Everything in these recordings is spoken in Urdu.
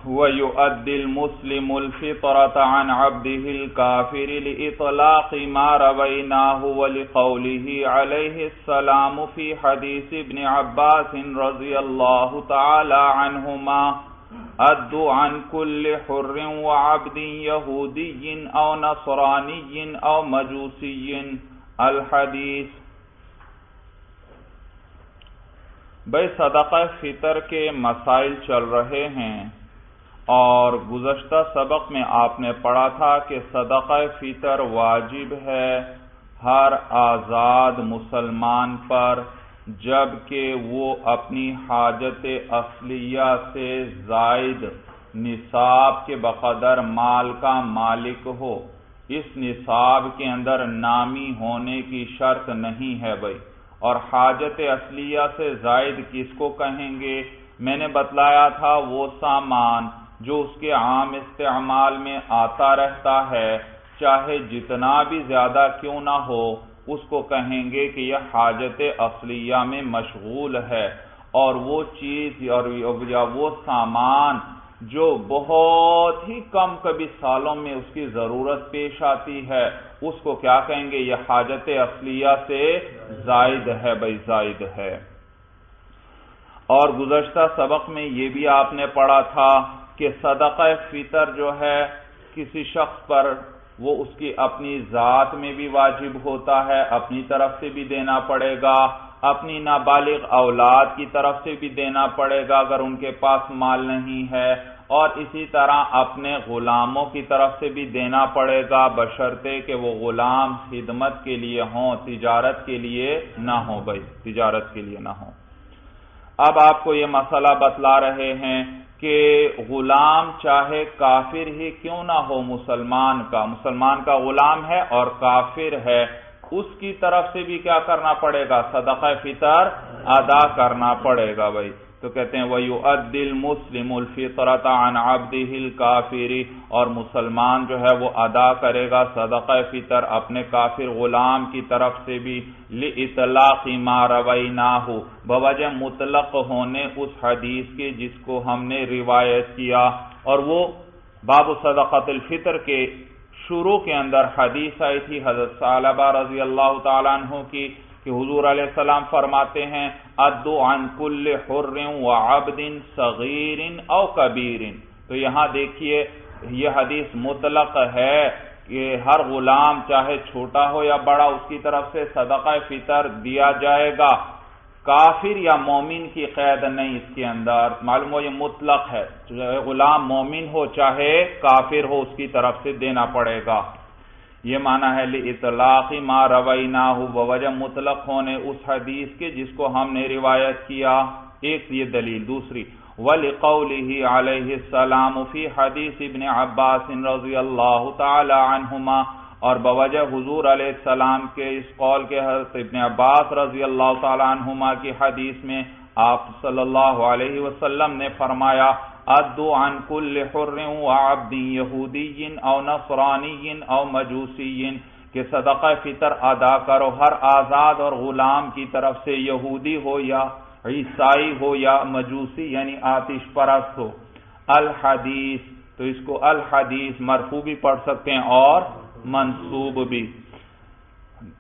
وَيُؤَدِّي الْمُسْلِمُ الْفِطْرَةَ عَنْ عَبْدِهِ الْكَافِرِ لِإِطْلَاقِ مَا رَوَيْنَاهُ وَلِقَوْلِهِ عَلَيْهِ السَّلَامُ فِي حَدِيثِ ابْنِ عَبَّاسٍ رَضِيَ اللَّهُ تَعَالَى عَنْهُمَا أَدُّوا عَنْ كُلِّ حُرٍّ وَعَبْدٍ يَهُودِيٍّ أَوْ نَصْرَانِيٍّ أَوْ مَجُوسِيٍّ الحدیث۔ بھئی صدقہ فطر کے مسائل چل رہے ہیں، اور گزشتہ سبق میں آپ نے پڑھا تھا کہ صدقہ فطر واجب ہے ہر آزاد مسلمان پر، جبکہ وہ اپنی حاجت اصلیہ سے زائد نصاب کے بقدر مال کا مالک ہو۔ اس نصاب کے اندر نامی ہونے کی شرط نہیں ہے بھائی۔ اور حاجت اصلیہ سے زائد کس کو کہیں گے؟ میں نے بتلایا تھا وہ سامان جو اس کے عام استعمال میں آتا رہتا ہے، چاہے جتنا بھی زیادہ کیوں نہ ہو، اس کو کہیں گے کہ یہ حاجت اصلیہ میں مشغول ہے۔ اور وہ چیز یا وہ سامان جو بہت ہی کم کبھی سالوں میں اس کی ضرورت پیش آتی ہے، اس کو کیا کہیں گے؟ یہ حاجت اصلیہ سے زائد ہے بھائی، زائد ہے۔ اور گزشتہ سبق میں یہ بھی آپ نے پڑھا تھا کہ صدقہ فطر جو ہے کسی شخص پر وہ اس کی اپنی ذات میں بھی واجب ہوتا ہے، اپنی طرف سے بھی دینا پڑے گا، اپنی نابالغ اولاد کی طرف سے بھی دینا پڑے گا اگر ان کے پاس مال نہیں ہے، اور اسی طرح اپنے غلاموں کی طرف سے بھی دینا پڑے گا، بشرطے کہ وہ غلام خدمت کے لیے ہوں، تجارت کے لیے نہ ہوں بھائی، تجارت کے لیے نہ ہوں۔ اب آپ کو یہ مسئلہ بتلا رہے ہیں کہ غلام چاہے کافر ہی کیوں نہ ہو، مسلمان کا غلام ہے اور کافر ہے، اس کی طرف سے بھی کیا کرنا پڑے گا؟ صدقہ فطر ادا کرنا پڑے گا بھائی۔ تو کہتے ہیں وَيُؤَدِّي الْمُسْلِمُ الْفِطْرَةَ عَنْ عَبْدِهِ الْكَافِرِ، اور مسلمان جو ہے وہ ادا کرے گا صدقہ فطر اپنے کافر غلام کی طرف سے بھی، لِإِطْلَاقِ مَا رَوَيْنَاهُ، بوجہ مطلق ہونے اس حدیث کے جس کو ہم نے روایت کیا۔ اور وہ باب صدقۃ الفطر کے شروع کے اندر حدیث آئی تھی حضرت ثعلبہ رضی اللہ تعالیٰ عنہ کی کہ حضور علیہ السلام فرماتے ہیں ادوا عن کل حر وعبد صغیر او کبیر۔ تو یہاں دیکھیے یہ حدیث مطلق ہے کہ ہر غلام چاہے چھوٹا ہو یا بڑا اس کی طرف سے صدقہ فطر دیا جائے گا، کافر یا مومن کی قید نہیں اس کے اندر، معلوم ہو یہ مطلق ہے، چاہے غلام مومن ہو چاہے کافر ہو اس کی طرف سے دینا پڑے گا۔ یہ معنی ہے لِإِطْلَاقِ مَا رَوَيْنَاهُ، بوجہ مطلق ہونے اس حدیث کے جس کو ہم نے روایت کیا۔ ایک یہ دلیل۔ دوسری وَلِقَوْلِهِ عَلَيْهِ السَّلَامُ فِي حَدِيثِ ابْنِ عَبَّاسٍ رضی اللہ تعالی عنہما، اور بوجہ حضور علیہ السلام کے اس قول کے حضرت ابن عباس رضی اللہ تعالی عنہما کی حدیث میں آپ صلی اللہ علیہ وسلم نے فرمایا ادوا عن کل حر وعبد یہودی او نصرانی او مجوسی، کہ صدقہ فطر ادا کرو ہر آزاد اور غلام کی طرف سے، یہودی ہو یا عیسائی ہو یا مجوسی یعنی آتش پرست ہو۔ الحدیث، تو اس کو الحدیث مرفوع بھی پڑھ سکتے ہیں اور منصوب بھی۔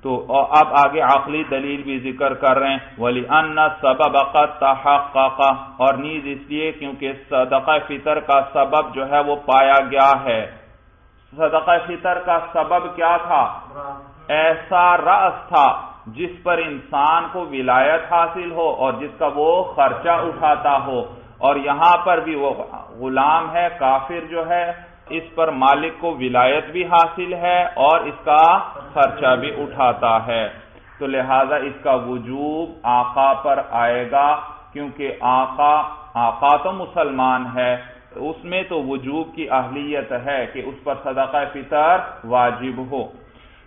تو اب آگے عقلی دلیل بھی ذکر کر رہے ہیں وَلِأَنَّ السَّبَبَ قَدْ تَحَقَّقَ، اور نیز اس لیے کیونکہ صدقہ فطر کا سبب جو ہے وہ پایا گیا ہے۔ صدقہ فطر کا سبب کیا تھا؟ ایسا رأس تھا جس پر انسان کو ولایت حاصل ہو اور جس کا وہ خرچہ اٹھاتا ہو، اور یہاں پر بھی وہ غلام ہے، کافر جو ہے، اس پر مالک کو ولایت بھی حاصل ہے اور اس کا خرچہ بھی اٹھاتا ہے، تو لہذا اس کا وجوب آقا پر آئے گا، کیونکہ آقا تو مسلمان ہے، اس میں تو وجوب کی اہلیت ہے کہ اس پر صدقہ فطر واجب ہو۔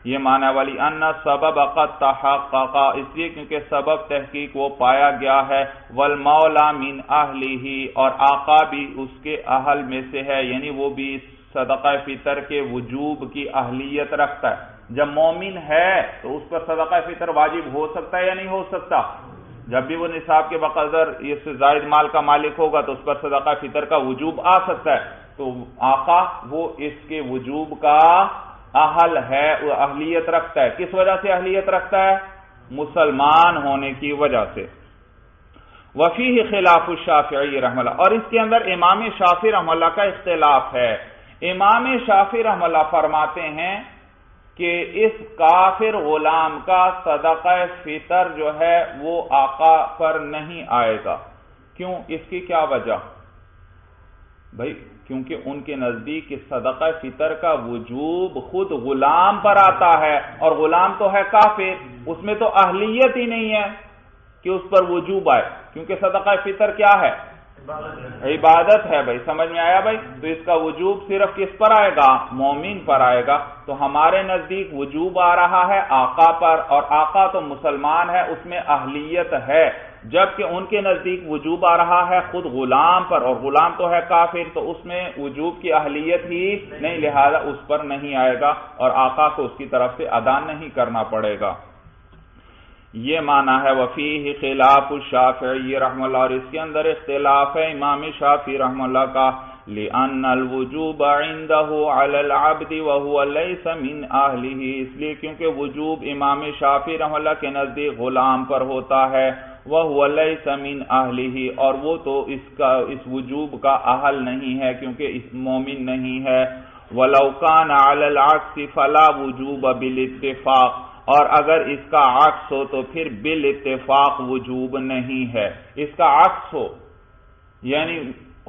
یہ معنی والی ان سبب قد تحقق، اس لیے کیونکہ سبب تحقیق وہ پایا گیا ہے، والمولا من اہلہ، اور آقا بھی اس کے اہل میں سے ہے، یعنی وہ بھی صدقہ فطر کے وجوب کی اہلیت رکھتا ہے۔ جب مومن ہے تو اس پر صدقہ فطر واجب ہو سکتا ہے یا نہیں ہو سکتا؟ جب بھی وہ نصاب کے بقدر اس سے زائد مال کا مالک ہوگا تو اس پر صدقہ فطر کا وجوب آ سکتا ہے، تو آقا وہ اس کے وجوب کا اہل ہے، وہ اہلیت رکھتا ہے۔ کس وجہ سے اہلیت رکھتا ہے؟ مسلمان ہونے کی وجہ سے۔ وفیہ خلاف الشافعی رحمہ اللہ، اور اس کے اندر امام شافعی رحمہ اللہ کا اختلاف ہے۔ امام شافعی رحمہ اللہ فرماتے ہیں کہ اس کافر غلام کا صدقہ فطر جو ہے وہ آقا پر نہیں آئے گا۔ کیوں؟ اس کی کیا وجہ؟ بھائی کیونکہ ان کے نزدیک صدقہ فطر کا وجوب خود غلام پر آتا ہے، اور غلام تو ہے کافر، اس میں تو اہلیت ہی نہیں ہے کہ اس پر وجوب آئے، کیونکہ صدقہ فطر کیا ہے؟ عبادت ہے۔ بھائی سمجھ میں آیا بھائی؟ تو اس کا وجوب صرف کس پر آئے گا؟ مومن پر آئے گا۔ تو ہمارے نزدیک وجوب آ رہا ہے آقا پر، اور آقا تو مسلمان ہے، اس میں اہلیت ہے، جبکہ ان کے نزدیک وجوب آ رہا ہے خود غلام پر، اور غلام تو ہے کافر، تو اس میں وجوب کی اہلیت ہی نہیں، لہذا اس پر نہیں آئے گا اور آقا کو اس کی طرف سے ادا نہیں کرنا پڑے گا۔ یہ معنی ہے وفیہ خلاف الشافعی رحمہ اللہ، اور اس کے اندر اختلاف ہے امام شافعی رحمہ اللہ کا، لأن الوجوب عنده على العبد وهو ليس من اہلہ، اس لیے کیونکہ وجوب امام شافعی رحمہ اللہ کے نزدیک غلام پر ہوتا ہے، وهو ليس من اہلہ، اور وہ تو اس وجوب کا اہل نہیں ہے کیونکہ اس مومن نہیں ہے۔ ولو كان على العكس فلا وجوب بالاتفاق، اور اگر اس کا عکس ہو تو پھر بالاتفاق وجوب نہیں ہے۔ اس کا عکس ہو یعنی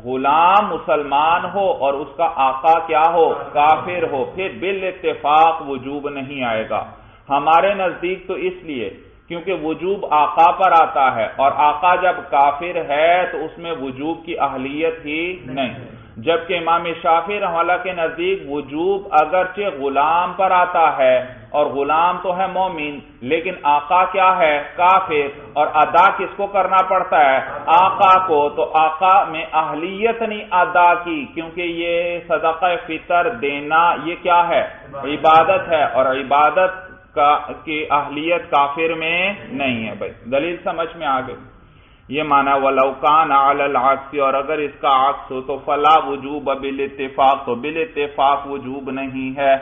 غلام مسلمان ہو اور اس کا آقا کیا ہو؟ کافر ہو، پھر بالاتفاق وجوب نہیں آئے گا۔ ہمارے نزدیک تو اس لیے کیونکہ وجوب آقا پر آتا ہے، اور آقا جب کافر ہے تو اس میں وجوب کی اہلیت ہی نہیں، جبکہ امام شافعی رحمہ اللہ کے نزدیک وجوب اگرچہ غلام پر آتا ہے، اور غلام تو ہے مومن، لیکن آقا کیا ہے؟ کافر، اور ادا کس کو کرنا پڑتا ہے؟ آقا کو، تو آقا میں اہلیت نہیں ادا کی، کیونکہ یہ صدقہ فطر دینا یہ کیا ہے؟ عبادت ہے، اور عبادت کی اہلیت کافر میں نہیں ہے۔ بھائی دلیل سمجھ میں آ گئی؟ یہ معنی وَلَوْ كَانَ عَلَى الْعَكْسِ، اور اگر اس کا عکس ہو تو فَلَا وُجُوبَ بِالاتفاق، تو بالاتفاق وجوب نہیں ہے۔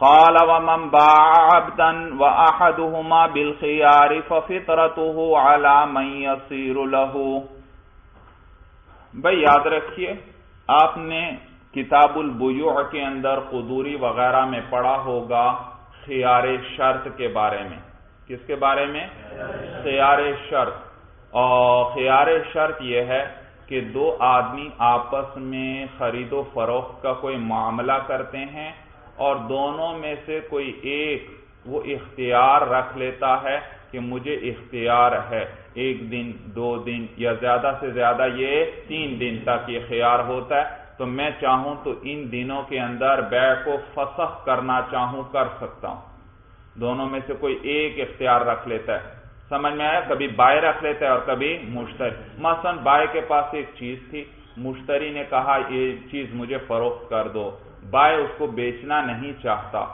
قال ومن باع عبدا وأحدهما بالخيار ففطرته على من يصير له۔ بھئی یاد رکھیے، آپ نے کتاب البیوع کے اندر قدوری وغیرہ میں پڑھا ہوگا خیار شرط کے بارے میں۔ کس کے بارے میں؟ خیار شرط۔ اور خیار شرط یہ ہے کہ دو آدمی آپس میں خرید و فروخت کا کوئی معاملہ کرتے ہیں، اور دونوں میں سے کوئی ایک وہ اختیار رکھ لیتا ہے کہ مجھے اختیار ہے 1 دن 2 دن یا زیادہ سے زیادہ یہ 3 دن تک یہ خیار ہوتا ہے، تو میں چاہوں تو ان دنوں کے اندر بیع کو فسخ کرنا چاہوں کر سکتا ہوں۔ دونوں میں سے کوئی ایک اختیار رکھ لیتا ہے۔ سمجھ میں آیا؟ کبھی بائع رکھ لیتا ہے اور کبھی مشتری۔ مثلا بائع کے پاس ایک چیز تھی، مشتری نے کہا یہ چیز مجھے فروخت کر دو، بائع اس کو بیچنا نہیں چاہتا،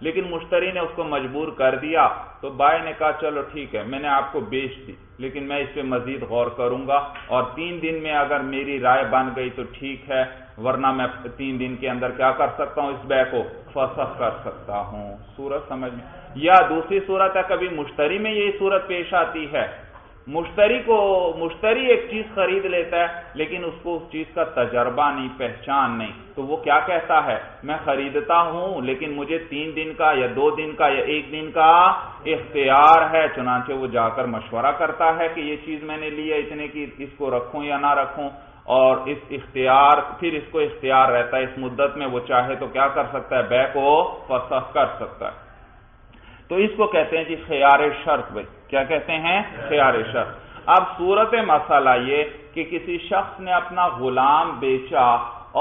لیکن مشتری نے اس کو مجبور کر دیا، تو بائع نے کہا چلو ٹھیک ہے میں نے آپ کو بیچ دی، لیکن میں اس پہ مزید غور کروں گا، اور 3 دن میں اگر میری رائے بن گئی تو ٹھیک ہے، ورنہ میں 3 دن کے اندر کیا کر سکتا ہوں؟ اس بیع کو فسخ کر سکتا ہوں۔ صورت سمجھ میں؟ یا دوسری صورت ہے کبھی مشتری میں یہی صورت پیش آتی ہے، مشتری ایک چیز خرید لیتا ہے لیکن اس کو اس چیز کا تجربہ نہیں، پہچان نہیں، تو وہ کیا کہتا ہے؟ میں خریدتا ہوں لیکن مجھے 3 دن کا یا 2 دن کا یا 1 دن کا اختیار ہے، چنانچہ وہ جا کر مشورہ کرتا ہے کہ یہ چیز میں نے لی ہے اتنے کی، اس کو رکھوں یا نہ رکھوں، اور پھر اس کو اختیار رہتا ہے، اس مدت میں وہ چاہے تو کیا کر سکتا ہے؟ بیع کو فسخ کر سکتا ہے۔ تو اس کو کہتے ہیں جی خیار شرط۔ بھائی کیا کہتے ہیں؟ خیار شرط۔ اب صورت مسئلہ یہ کہ کسی شخص نے اپنا غلام بیچا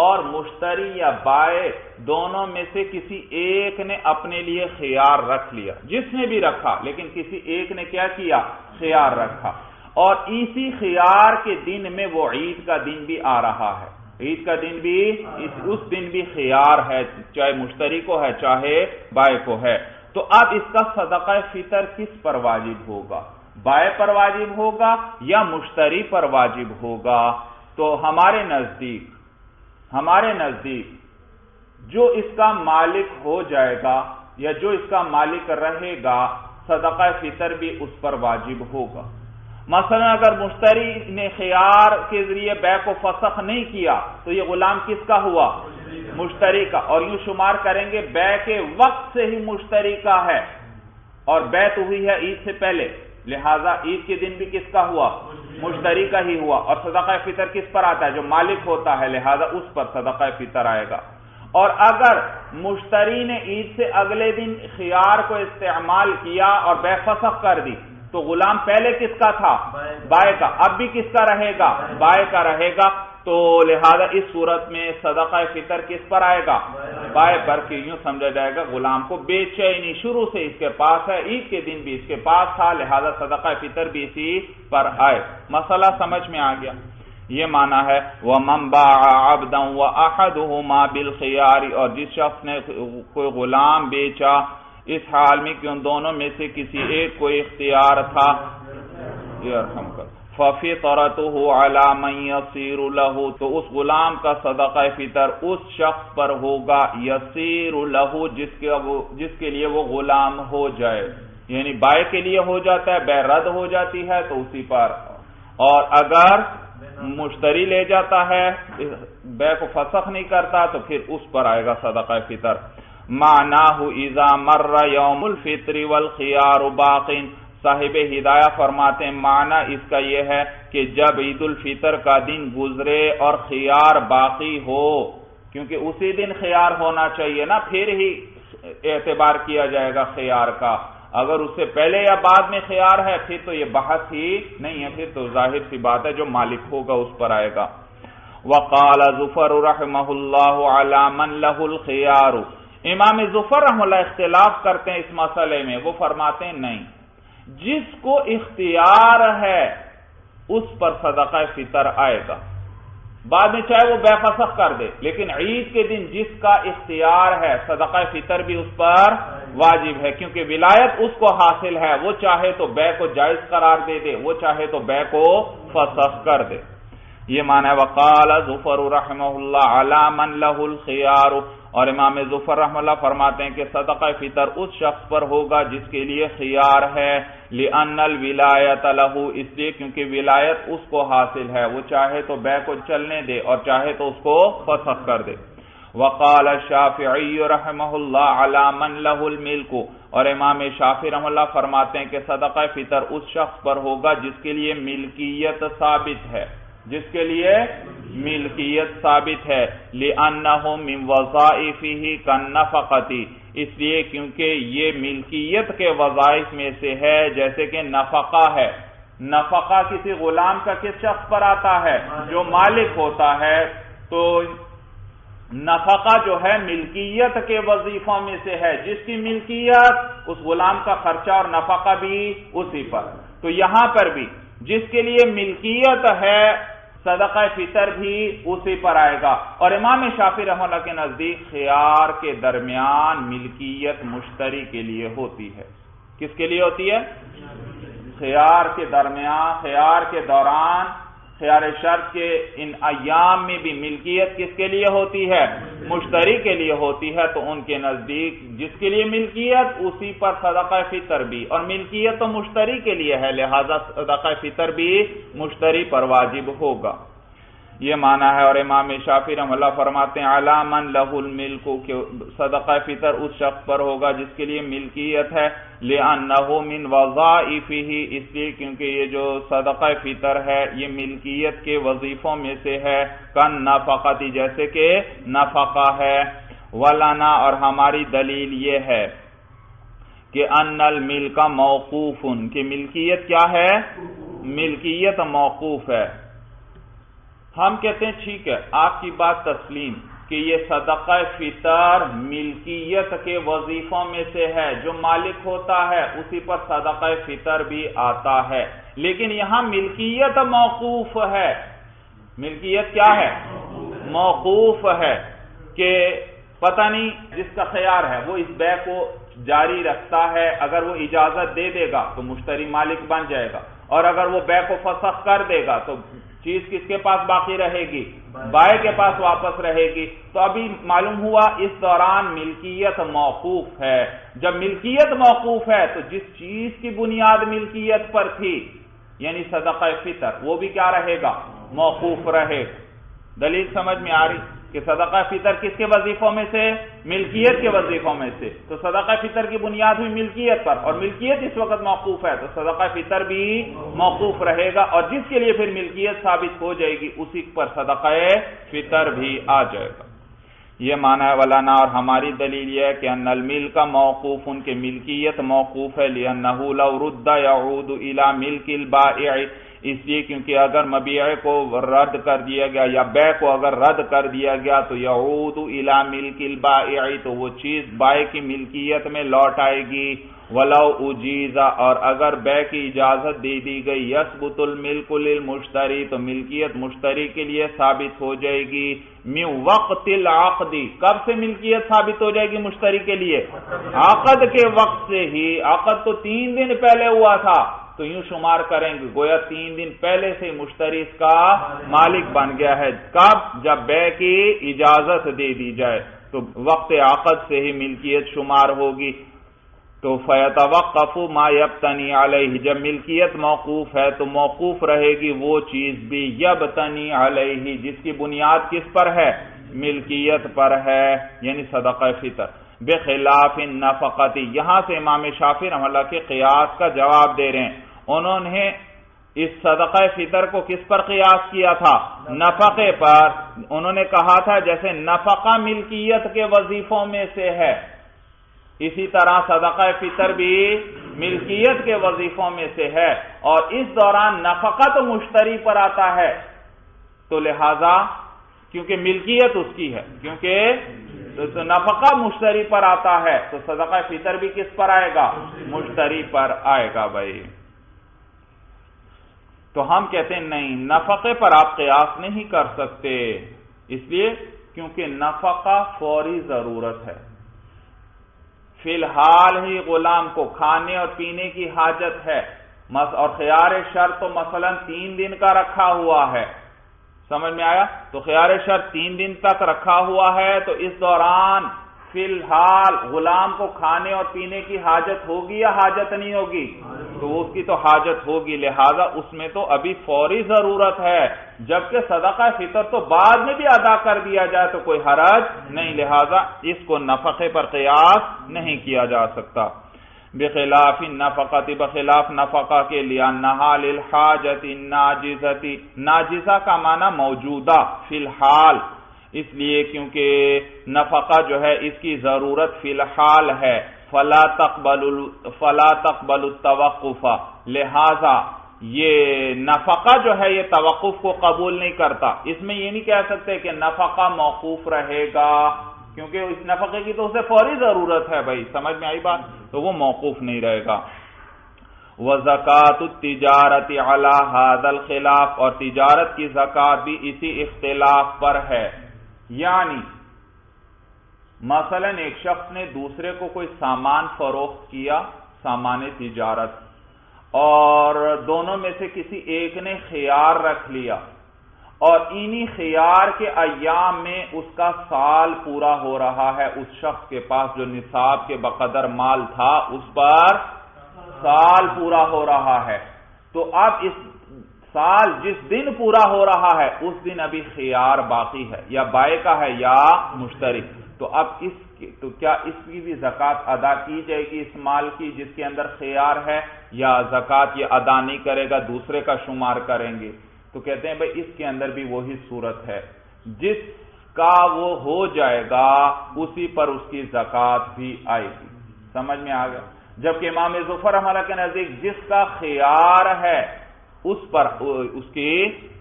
اور مشتری یا بائع دونوں میں سے کسی ایک نے اپنے لیے خیار رکھ لیا، جس نے بھی رکھا لیکن کسی ایک نے کیا کیا؟ خیار رکھا، اور اسی خیار کے دن میں وہ عید کا دن بھی آ رہا ہے، عید کا دن بھی اس دن بھی خیار ہے، چاہے مشتری کو ہے چاہے بائع کو ہے، تو اب اس کا صدقہ فطر کس پر واجب ہوگا؟ بائع پر واجب ہوگا یا مشتری پر واجب ہوگا؟ تو ہمارے نزدیک جو اس کا مالک ہو جائے گا یا جو اس کا مالک رہے گا صدقہ فطر بھی اس پر واجب ہوگا۔ مثلا اگر مشتری نے خیار کے ذریعے بیع کو فسخ نہیں کیا تو یہ غلام کس کا ہوا؟ مشتری کا، اور یوں شمار کریں گے بیع کے وقت سے ہی مشتری کا ہے، اور بیع تو ہوئی ہے عید سے پہلے، لہذا عید کے دن بھی کس کا ہوا؟ مشتری کا ہی ہوا، اور صدقہ فطر کس پر آتا ہے؟ جو مالک ہوتا ہے، لہذا اس پر صدقہ فطر آئے گا۔ اور اگر مشتری نے عید سے اگلے دن خیار کو استعمال کیا اور بیع فسخ کر دی تو غلام پہلے کس کا تھا؟ بائع کا، اب بھی کس کا رہے گا؟ بائع کا رہے گا، تو لہذا اس صورت میں صدقہ فطر کس پر آئے گا؟ بائع پر، کہ یوں سمجھا جائے گا غلام کو بیچے نہیں، شروع سے اس کے پاس ہے، عید کے دن بھی اس کے پاس تھا، لہذا صدقہ فطر بھی اسی پر آئے۔ مسئلہ سمجھ میں آ گیا؟ یہ معنی ہے وَمَنْ بَاعَ عَبْدًا وَأَحَدُهُمَا بِالْخِيَارِ، اور جس شخص نے کوئی غلام بیچا اس حال میں کہ ان دونوں میں سے کسی ایک کو اختیار تھا، فَفِطْرَتُهُ عَلَى مَنْ يَصِيرُ لَهُ، تو اس غلام کا صدقہ فطر اس شخص پر ہوگا يَصِيرُ لَهُ جس کے لیے وہ غلام ہو جائے، یعنی بائع کے لیے ہو جاتا ہے، بیع رد ہو جاتی ہے تو اسی پر، اور اگر مشتری لے جاتا ہے بیع کو فسخ نہیں کرتا تو پھر اس پر آئے گا صدقہ فطر۔ معناہ اذا مر یوم الفطر والخیار باق، صاحب ہدایہ فرماتے ہیں معنی اس کا یہ ہے کہ جب عید الفطر کا دن گزرے اور خیار باقی ہو، کیونکہ اسی دن خیار ہونا چاہیے نا، پھر ہی اعتبار کیا جائے گا خیار کا، اگر اس سے پہلے یا بعد میں خیار ہے پھر تو یہ بحث ہی نہیں ہے، پھر تو ظاہر سی بات ہے جو مالک ہوگا اس پر آئے گا۔ وقال ظفر رحمہ اللہ علی من لہ الخیار، امام ظفر رحمہ اللہ اختلاف کرتے ہیں اس مسئلے میں، وہ فرماتے ہیں نہیں، جس کو اختیار ہے اس پر صدقہ فطر آئے گا، بعد میں چاہے وہ بیع فسخ کر دے، لیکن عید کے دن جس کا اختیار ہے صدقہ فطر بھی اس پر واجب ہے، کیونکہ ولایت اس کو حاصل ہے، وہ چاہے تو بیع کو جائز قرار دے دے، وہ چاہے تو بیع کو فسخ کر دے۔ یہ معنی ہے وقال ظفر رحمہ اللہ علی من لہ الخیار، اور امام ظفر رحمہ اللہ فرماتے ہیں کہ صدقہ فطر اس شخص پر ہوگا جس کے لیے خیار ہے، لأن الولایت لہ، اس لیے کیونکہ ولایت اس کو حاصل ہے، وہ چاہے تو بیع کو چلنے دے اور چاہے تو اس کو فسخ کر دے۔ وقال الشافعی رحمہ اللہ علی من لہ الملک، اور امام شافعی رحمہ اللہ فرماتے ہیں کہ صدقہ فطر اس شخص پر ہوگا جس کے لیے ملکیت ثابت ہے، جس کے لیے ملکیت ثابت ہے، لأنہ من وظائفہ کالنفقۃ، اس لیے کیونکہ یہ ملکیت کے وظائف میں سے ہے جیسے کہ نفقہ ہے۔ نفقہ کسی غلام کا کس شخص پر آتا ہے؟ جو مالک ہوتا ہے، تو نفقہ جو ہے ملکیت کے وظیفوں میں سے ہے، جس کی ملکیت اس غلام کا خرچہ اور نفقہ بھی اسی پر، تو یہاں پر بھی جس کے لیے ملکیت ہے صدقہ فطر بھی اسی پر آئے گا۔ اور امام شافعی رحمہ اللہ کے نزدیک خیار کے درمیان ملکیت مشتری کے لیے ہوتی ہے۔ کس کے لیے ہوتی ہے؟ خیار کے درمیان، خیار کے دوران، خیار شرط کے ان ایام میں بھی ملکیت کس کے لیے ہوتی ہے؟ مشتری کے لیے ہوتی ہے، تو ان کے نزدیک جس کے لیے ملکیت اسی پر صدقہ فطر بھی، اور ملکیت تو مشتری کے لیے ہے، لہذا صدقہ فطر بھی مشتری پر واجب ہوگا۔ یہ معنی ہے، اور امام شافعی رحمہ اللہ فرماتے ہیں علی من لہ الملک، کہ صدقہ فطر اس شخص پر ہوگا جس کے لیے ملکیت ہے، لأنہ من وظائفہ، اس لیے کیونکہ یہ جو صدقہ فطر ہے یہ ملکیت کے وظیفوں میں سے ہے، کالنفقۃ، جیسے کہ نفقہ ہے۔ ولنا، اور ہماری دلیل یہ ہے کہ ان الملک موقوف، کہ ملکیت کیا ہے؟ ملکیت موقوف ہے۔ ہم کہتے ہیں ٹھیک ہے، آپ کی بات تسلیم کہ یہ صدقہ فطر ملکیت کے وظیفوں میں سے ہے، جو مالک ہوتا ہے اسی پر صدقہ فطر بھی آتا ہے، لیکن یہاں ملکیت موقوف ہے۔ ملکیت کیا ہے؟ موقوف ہے، کہ پتہ نہیں جس کا خیار ہے وہ اس بیع کو جاری رکھتا ہے، اگر وہ اجازت دے دے گا تو مشتری مالک بن جائے گا، اور اگر وہ بیع کو فسخ کر دے گا تو چیز کس کے پاس باقی رہے گی؟ بائع کے پاس واپس رہے گی۔ تو ابھی معلوم ہوا اس دوران ملکیت موقوف ہے۔ جب ملکیت موقوف ہے تو جس چیز کی بنیاد ملکیت پر تھی یعنی صدقہ فطر، وہ بھی کیا رہے گا؟ موقوف رہے۔ دلیل سمجھ میں آ رہی کہ صدقہ فطر کس کے وظیفوں میں سے؟ ملکیت کے وظیفوں میں سے۔ تو صدقہ فطر کی بنیاد ہوئی ملکیت پر، اور ملکیت اس وقت موقوف ہے تو صدقہ فطر بھی موقوف رہے گا، اور جس کے لیے پھر ملکیت ثابت ہو جائے گی اسی پر صدقہ فطر بھی آ جائے گا۔ یہ معنی ہے ولانا، اور ہماری دلیل یہ ہے کہ ان الملک موقوف، ان کے ملکیت موقوف ہے، لأنه لو رد يعود الى ملک البائع، اس لیے کیونکہ اگر مبیع کو رد کر دیا گیا یا بیع کو اگر رد کر دیا گیا تو یعود الی ملک البائع، تو وہ چیز بائع کی ملکیت میں لوٹ آئے گی۔ ولو اجیزا، اور اگر بیع کی اجازت دے دی گئی، یثبت الملک للمشتری، تو ملکیت مشتری کے لیے ثابت ہو جائے گی۔ من وقت العقد، کب سے ملکیت ثابت ہو جائے گی مشتری کے لیے؟ عقد کے وقت سے ہی۔ عقد تو 3 دن پہلے ہوا تھا تو یوں شمار کریں گے گویا 3 دن پہلے سے مشتری اس کا مالک بن گیا ہے۔ کب؟ جب بیع کی اجازت دے دی جائے تو وقت عقد سے ہی ملکیت شمار ہوگی۔ تو فیتوقف ما یبتنی علیہ، جب ملکیت موقوف ہے تو موقوف رہے گی وہ چیز بھی یبتنی علیہ جس کی بنیاد کس پر ہے؟ ملکیت پر ہے، یعنی صدقہ فطر۔ بخلاف النفقۃ، یہاں سے امام شافعی رحمہ اللہ کے قیاس کا جواب دے رہے ہیں۔ انہوں نے اس صدقہ فطر کو کس پر قیاس کیا تھا؟ نفقے پر۔ انہوں نے کہا تھا جیسے نفقہ ملکیت کے وظیفوں میں سے ہے، اسی طرح صدقہ فطر بھی ملکیت کے وظیفوں میں سے ہے، اور اس دوران نفقہ تو مشتری پر آتا ہے، تو لہذا کیونکہ ملکیت اس کی ہے، کیونکہ تو نفقہ مشتری پر آتا ہے تو صدقہ فطر بھی کس پر آئے گا؟ مشتری پر آئے گا بھائی۔ تو ہم کہتے ہیں نہیں، نفقے پر آپ قیاس نہیں کر سکتے، اس لیے کیونکہ نفقہ فوری ضرورت ہے۔ فی الحال ہی غلام کو کھانے اور پینے کی حاجت ہے، اور خیار شرط تو مثلا 3 دن کا رکھا ہوا ہے، سمجھ میں آیا؟ تو خیار شرط 3 دن تک رکھا ہوا ہے، تو اس دوران فی الحال غلام کو کھانے اور پینے کی حاجت ہوگی یا حاجت نہیں ہوگی؟ تو اس کی تو حاجت ہوگی، لہذا اس میں تو ابھی فوری ضرورت ہے، جبکہ صدقہ فطر تو بعد میں بھی ادا کر دیا جائے تو کوئی حرج نہیں، لہذا اس کو نفقے پر قیاس نہیں کیا جا سکتا۔ بخلاف النفقۃ، بخلاف نفقہ کے، لأنہا للحاجۃ الناجزۃ، ناجزہ کا معنی موجودہ، فی الحال، اس لیے کیونکہ نفقہ جو ہے اس کی ضرورت فی الحال ہے، فلا تقبل التوقف، لہذا یہ نفقہ جو ہے یہ توقف کو قبول نہیں کرتا۔ اس میں یہ نہیں کہہ سکتے کہ نفقہ موقوف رہے گا، کیونکہ اس نفقے کی تو اسے فوری ضرورت ہے بھائی، سمجھ میں آئی بات؟ تو وہ موقوف نہیں رہے گا۔ وَزَكَاةُ التِّجَارَةِ عَلَى هَذَا الْخِلَافِ، اور تجارت کی زکوٰۃ بھی اسی اختلاف پر ہے، یعنی مثلا ایک شخص نے دوسرے کو کوئی سامان فروخت کیا، سامان تجارت، اور دونوں میں سے کسی ایک نے خیار رکھ لیا، اور انہی خیار کے ایام میں اس کا سال پورا ہو رہا ہے، اس شخص کے پاس جو نصاب کے بقدر مال تھا اس پر سال پورا ہو رہا ہے، تو اب اس سال جس دن پورا ہو رہا ہے اس دن ابھی خیار باقی ہے، یا بائع کا ہے یا مشتری، تو اب تو کیا اس کی بھی زکوٰۃ ادا کی جائے گی اس مال کی جس کے اندر خیار ہے، یا زکوٰۃ یہ ادا نہیں کرے گا دوسرے کا شمار کریں گے؟ تو کہتے ہیں بھئی اس کے اندر بھی وہی صورت ہے، جس کا وہ ہو جائے گا اسی پر اس کی زکوٰۃ بھی آئے گی، سمجھ میں آ گیا؟ جبکہ امام ظفر رحمہ اللہ کے نزدیک جس کا خیار ہے اس پر اس کی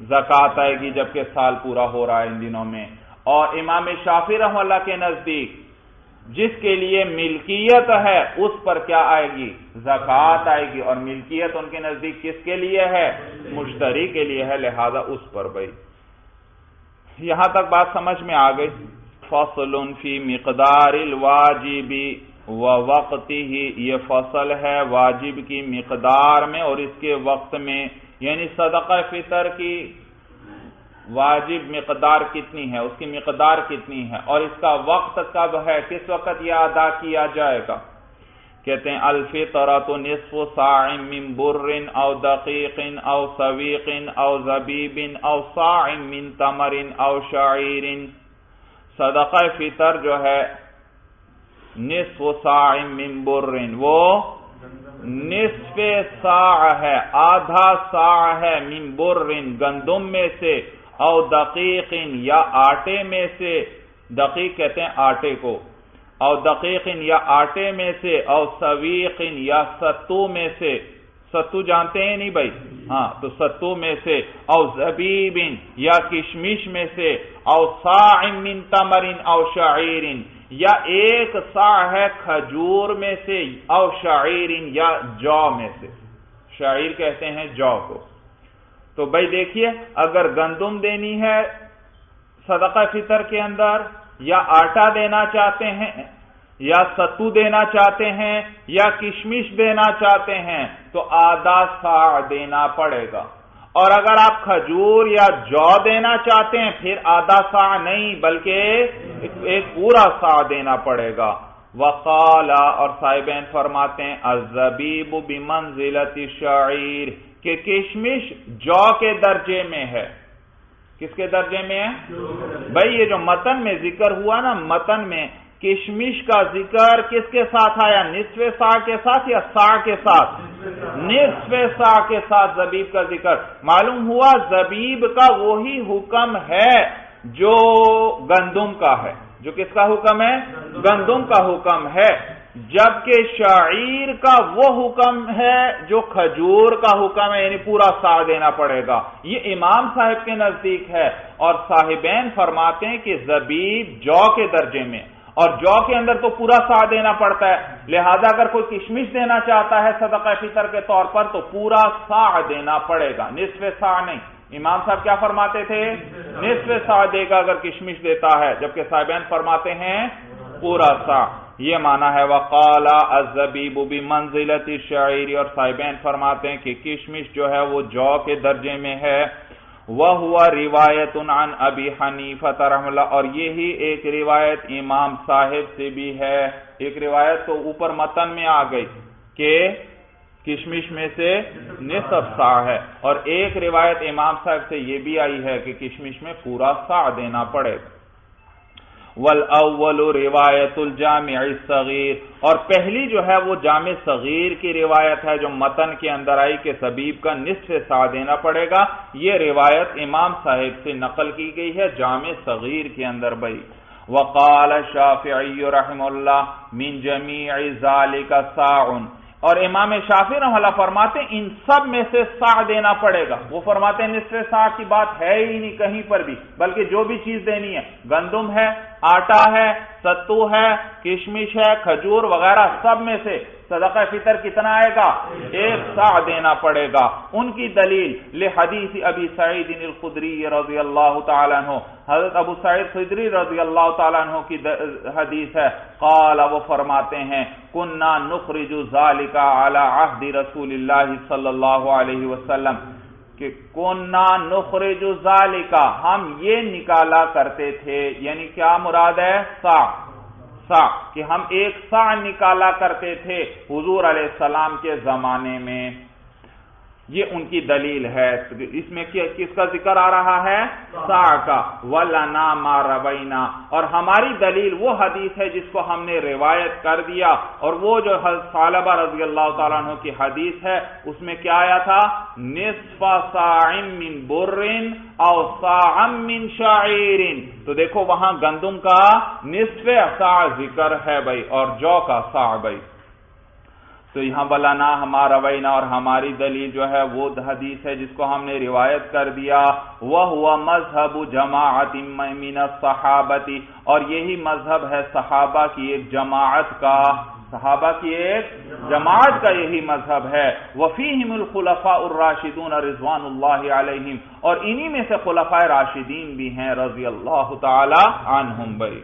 زکوٰۃ آئے گی جبکہ سال پورا ہو رہا ہے ان دنوں میں، اور امام شافعی رحمہ اللہ کے نزدیک جس کے لیے ملکیت ہے اس پر کیا آئے گی؟ زکوٰۃ آئے گی، اور ملکیت ان کے نزدیک کس کے لیے ہے؟ مشتری کے لیے ہے، لہذا اس پر بھائی۔ یہاں تک بات سمجھ میں آ گئی۔ فصل فی مقدار الواجب ووقتہ، یہ فصل ہے واجب کی مقدار میں اور اس کے وقت میں، یعنی صدقہ فطر کی واجب مقدار کتنی ہے، اس کی مقدار کتنی ہے، اور اس کا وقت کب ہے، کس وقت یہ ادا کیا جائے گا۔ کہتے ہیں الفطرۃ نصف صاع من بر او دقیق او سویق او زبیب او صاع من تمر او شعیر، صدقہ فطر جو ہے نصف صاع من بر، وہ نصف صاع ہے، آدھا صاع ہے، من بر گندم میں سے، او دقیق یا آٹے میں سے، دقیق کہتے ہیں آٹے کو، او دقیق یا آٹے میں سے، او سویق یا ستو میں سے، ستو جانتے ہیں نہیں بھائی، ہاں تو ستو میں سے، او زبیب یا کشمش میں سے، او صاع من تمر او شعیر یا ایک صاع ہے کھجور میں سے، او شعیر یا جو میں سے، شعیر کہتے ہیں جو کو۔ تو بھائی دیکھیے، اگر گندم دینی ہے صدقہ فطر کے اندر، یا آٹا دینا چاہتے ہیں، یا ستو دینا چاہتے ہیں، یا کشمش دینا چاہتے ہیں، تو آدھا صاع دینا پڑے گا۔ اور اگر آپ کھجور یا جو دینا چاہتے ہیں، پھر آدھا صاع نہیں بلکہ ایک پورا صاع دینا پڑے گا۔ وقال، اور صاحبین فرماتے ہیں الزبیب بمنزلۃ الشعیر، کہ کشمش جو کے درجے میں ہے۔ کس کے درجے میں ہے بھائی؟ یہ جو متن میں ذکر ہوا نا، متن میں کشمش کا ذکر کس کے ساتھ آیا؟ نصف صاع کے ساتھ یا صاع کے ساتھ؟ نصف صاع کے ساتھ زبیب کا ذکر۔ معلوم ہوا زبیب کا وہی حکم ہے جو گندم کا ہے۔ جو کس کا حکم ہے؟ گندم کا حکم ہے، جبکہ شعیر کا وہ حکم ہے جو کھجور کا حکم ہے، یعنی پورا صاع دینا پڑے گا۔ یہ امام صاحب کے نزدیک ہے، اور صاحبین فرماتے ہیں کہ زبیب جو کے درجے میں، اور جو کے اندر تو پورا صاع دینا پڑتا ہے، لہذا اگر کوئی کشمش دینا چاہتا ہے صدقہ فطر کے طور پر تو پورا صاع دینا پڑے گا، نصف صاع نہیں۔ امام صاحب کیا فرماتے تھے؟ نصف صاع دے گا اگر کشمش دیتا ہے، جبکہ صاحبین فرماتے ہیں پورا صاع۔ یہ معنی ہے وقال الزبیب بمنزلۃ الشعیر، اور صاحبین فرماتے ہیں کہ کشمش جو ہے وہ جو کے درجے میں ہے۔ وَهُوَ روایت عن ابی حنیفہ رحمہ اللہ، اور یہی ایک روایت امام صاحب سے بھی ہے۔ ایک روایت تو اوپر متن میں آ گئی کہ کشمش میں سے نصف صاع ہے، اور ایک روایت امام صاحب سے یہ بھی آئی ہے کہ کشمش میں پورا صاع دینا پڑے گا۔ والاول روایت الجامع الصغیر، اور پہلی جو ہے وہ جامع صغیر کی روایت ہے جو متن کے اندر آئی کہ زبیب کا نصف صاع دینا پڑے گا۔ یہ روایت امام صاحب سے نقل کی گئی ہے جامع صغیر کے اندر بھائی۔ وقال الشافعی رحمہ اللہ من جمیع ذالک صاع، اور امام شافعی رحمہ اللہ فرماتے ہیں ان سب میں سے صاع دینا پڑے گا۔ وہ فرماتے ہیں نصف صاع کی بات ہے ہی نہیں کہیں پر بھی، بلکہ جو بھی چیز دینی ہے، گندم ہے، آٹا ہے، ستو ہے، کشمش ہے، کھجور وغیرہ، سب میں سے صدقہ فطر کتنا آئے گا؟ ایک صاع دینا پڑے گا۔ ان کی دلیل لحدیث ابی سعید الخدری رضی اللہ تعالیٰ عنہ، حضرت ابو سعید خدری رضی اللہ تعالیٰ عنہ کی حدیث ہے، قال، وہ فرماتے ہیں کننا نخرج ذالک علی عہد رسول اللہ صلی اللہ علیہ وسلم، کہ کننا نخرج ذالک، ہم یہ نکالا کرتے تھے، یعنی کیا مراد ہے؟ صاع، کہ ہم ایک صاع نکالا کرتے تھے حضور علیہ السلام کے زمانے میں۔ یہ ان کی دلیل ہے۔ اس میں کس کا ذکر آ رہا ہے؟ صاع کا۔ وَلَنَا مَا رَوَيْنَا، اور ہماری دلیل وہ حدیث ہے جس کو ہم نے روایت کر دیا، اور وہ جو حضرت ثعلبہ رضی اللہ تعالیٰ عنہ کی حدیث ہے اس میں کیا آیا تھا؟ نصف صاع من بر او صاع من شعیر، تو دیکھو وہاں گندم کا نصف صاع ذکر ہے بھائی، اور جو کا صاع بھائی۔ تو یہاں بلانا ہمارا وینا، اور ہماری دلیل جو ہے وہ حدیث ہے جس کو ہم نے روایت کر دیا، وَهُوَ مذہب جماعت من الصحابہ، اور یہی مذہب ہے صحابہ کی ایک جماعت کا، صحابہ کی ایک جماعت کا یہی مذہب ہے۔ وَفِيهِمُ الْخُلَفَاءُ الرَّاشِدُونَ رضوان اللہ علیہم، اور انہی میں سے خلفاء راشدین بھی ہیں رضی اللہ تعالی عنہم بھائی۔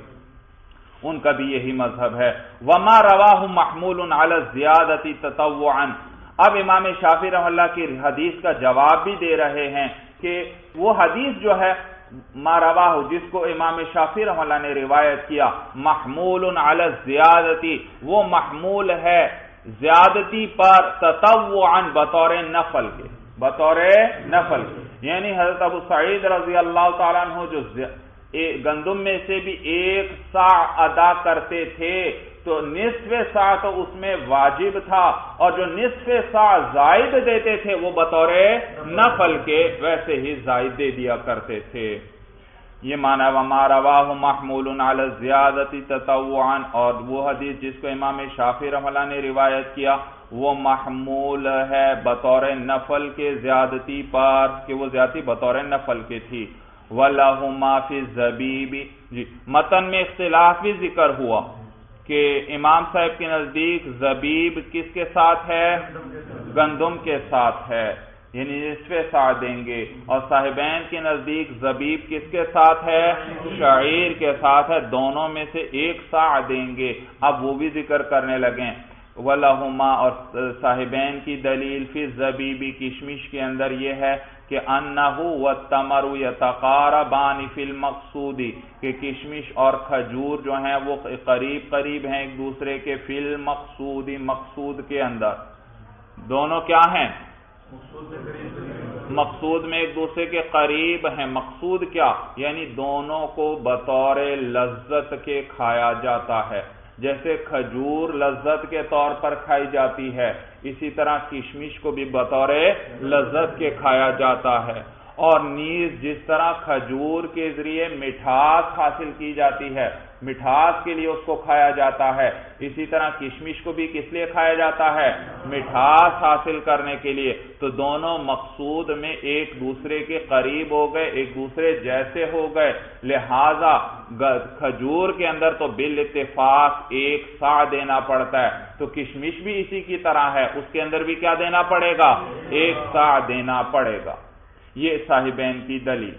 ان کا بھی یہی مذہب ہے۔ وما رواہ محمول علی الزیادۃ تطوعا، اب امام شافعی رحمہ اللہ کی حدیث کا جواب بھی دے رہے ہیں کہ وہ حدیث جو ہے ما رواہ، جس کو امام شافعی رحمہ اللہ نے روایت کیا، محمول علی الزیادۃ، وہ محمول ہے زیادتی پر، تطوعا بطور نفل کے، بطور نفل کے، یعنی حضرت ابو سعید رضی اللہ تعالیٰ عنہ جو گندم میں سے بھی 1 صاع ادا کرتے تھے تو نصف صاع تو اس میں واجب تھا، اور جو نصف صاع زائد دیتے تھے وہ بطور نفل کے ویسے ہی زائد دے دیا کرتے تھے۔ یہ معنی وما رواہ محمول علی الزیادۃ تطوعا، اور وہ حدیث جس کو امام شافعی رحمہ اللہ نے روایت کیا وہ محمول ہے بطور نفل کے زیادتی پر، کہ وہ زیادتی بطور نفل کے تھی۔ وَلَهُمَا فِي الزَّبِيبِ، جی متن میں اختلاف بھی ذکر ہوا کہ امام صاحب کے نزدیک زبیب کس کے ساتھ ہے؟ گندم کے ساتھ ہے، یعنی نصف صاع دیں گے، اور صاحبین کے نزدیک زبیب کس کے ساتھ ہے؟ شعیر کے ساتھ ہے، دونوں میں سے 1 صاع دیں گے۔ اب وہ بھی ذکر کرنے لگیں۔ وَلَهُمَا، اور صاحبین کی دلیل فی الزبیب، کشمش کے اندر یہ ہے کہ انہ والتمر یتقاربان فی المقصود، کہ کشمش اور کھجور جو ہیں وہ قریب قریب ہیں ایک دوسرے کے، فی المقصود، مقصود کے اندر دونوں کیا ہیں؟ مقصود میں ایک دوسرے کے قریب ہیں۔ مقصود کیا؟ یعنی دونوں کو بطور لذت کے کھایا جاتا ہے، جیسے کھجور لذت کے طور پر کھائی جاتی ہے، اسی طرح کشمش کو بھی بطور لذت کے کھایا جاتا ہے، اور نیز جس طرح کھجور کے ذریعے مٹھاس حاصل کی جاتی ہے، مٹھاس کے لیے اس کو کھایا جاتا ہے، اسی طرح کشمش کو بھی کس لیے کھایا جاتا ہے؟ مٹھاس حاصل کرنے کے لیے۔ تو دونوں مقصود میں ایک دوسرے کے قریب ہو گئے، ایک دوسرے جیسے ہو گئے، لہذا کھجور کے اندر تو بالاتفاق 1 صاع دینا پڑتا ہے، تو کشمش بھی اسی کی طرح ہے، اس کے اندر بھی کیا دینا پڑے گا؟ 1 صاع دینا پڑے گا۔ یہ صاحبین کی دلیل،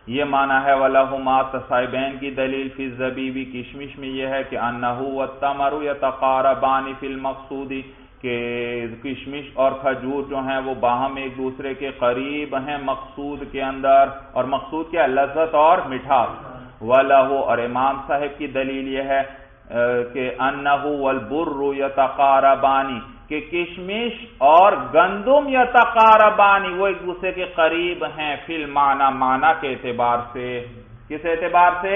یہ معنی ہے وَلَهُمَا، صاحبین کی دلیل فی الزبیب، کشمش میں یہ ہے کہ انہ والتمر یتقاربان فی المقصود، کہ کشمش اور کھجور جو ہیں وہ باہم ایک دوسرے کے قریب ہیں مقصود کے اندر، اور مقصود کیا؟ لذت اور مٹھاس۔ وَلَهُ، اور امام صاحب کی دلیل یہ ہے کہ انہ والبر یتقاربان، کہ کشمش اور گندم یتقاربانی، وہ ایک دوسرے کے قریب ہیں، فی المعنی، معنی کے اعتبار سے۔ کس اعتبار سے؟